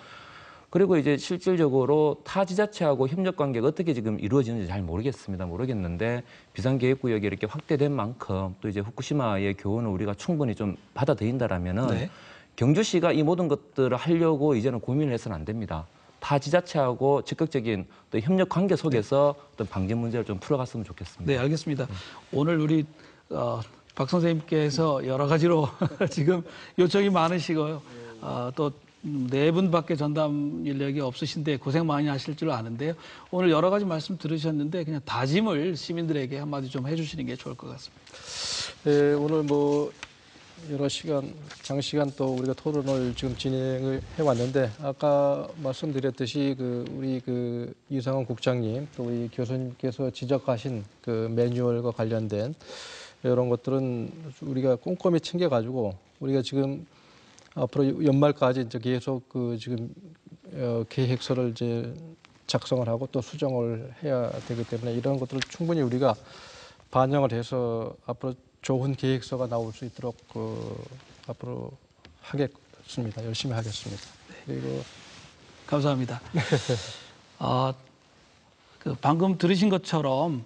그리고 이제 실질적으로 타 지자체하고 협력 관계가 어떻게 지금 이루어지는지 잘 모르겠는데 비상계획구역이 이렇게 확대된 만큼 또 이제 후쿠시마의 교훈을 우리가 충분히 좀 받아들인다라면은 경주시가 이 모든 것들을 하려고 이제는 고민을 해서는 안 됩니다. 타 지자체하고 적극적인 또 협력 관계 속에서 어떤 방제 문제를 좀 풀어갔으면 좋겠습니다. 네, 알겠습니다. 오늘 우리 박 선생님께서 여러 가지로 지금 요청이 많으시고요. 또 4분밖에 전담 인력이 없으신데 고생 많이 하실 줄 아는데요. 오늘 여러 가지 말씀 들으셨는데 그냥 다짐을 시민들에게 한마디 좀 해주시는 게 좋을 것 같습니다. 네, 오늘 여러 시간, 장시간 또 우리가 토론을 지금 진행을 해왔는데 아까 말씀드렸듯이 우리 이상원 국장님 또 우리 교수님께서 지적하신 매뉴얼과 관련된 이런 것들은 우리가 꼼꼼히 챙겨가지고 우리가 지금 앞으로 연말까지 이제 계속 지금 계획서를 이제 작성을 하고 또 수정을 해야 되기 때문에 이런 것들을 충분히 우리가 반영을 해서 앞으로 좋은 계획서가 나올 수 있도록 앞으로 하겠습니다. 열심히 하겠습니다. 그리고 감사합니다. 방금 들으신 것처럼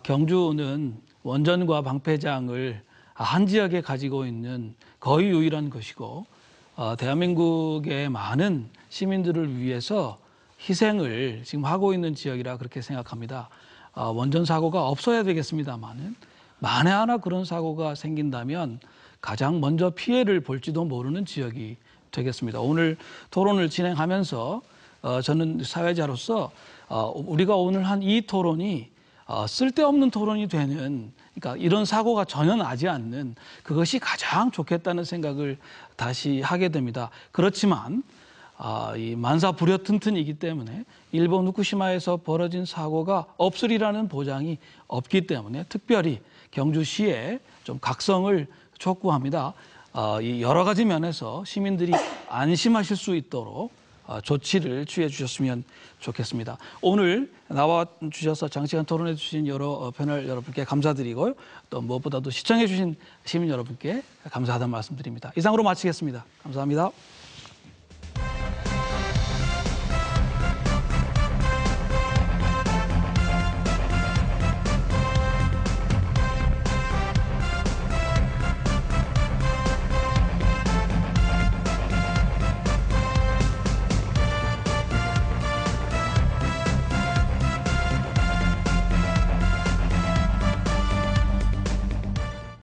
경주는 원전과 방패장을 한 지역에 가지고 있는 거의 유일한 것이고 대한민국의 많은 시민들을 위해서 희생을 지금 하고 있는 지역이라 그렇게 생각합니다. 원전 사고가 없어야 되겠습니다만은 만에 하나 그런 사고가 생긴다면 가장 먼저 피해를 볼지도 모르는 지역이 되겠습니다. 오늘 토론을 진행하면서 저는 사회자로서 우리가 오늘 한 이 토론이 쓸데없는 토론이 되는 그러니까 이런 사고가 전혀 나지 않는 그것이 가장 좋겠다는 생각을 다시 하게 됩니다. 그렇지만 이 만사부려튼튼이기 때문에 일본 후쿠시마에서 벌어진 사고가 없으리라는 보장이 없기 때문에 특별히 경주시에 좀 각성을 촉구합니다. 이 여러 가지 면에서 시민들이 안심하실 수 있도록 조치를 취해 주셨으면 좋겠습니다. 오늘 나와 주셔서 장시간 토론해 주신 여러 패널 여러분께 감사드리고요. 또 무엇보다도 시청해 주신 시민 여러분께 감사하다는 말씀드립니다. 이상으로 마치겠습니다. 감사합니다.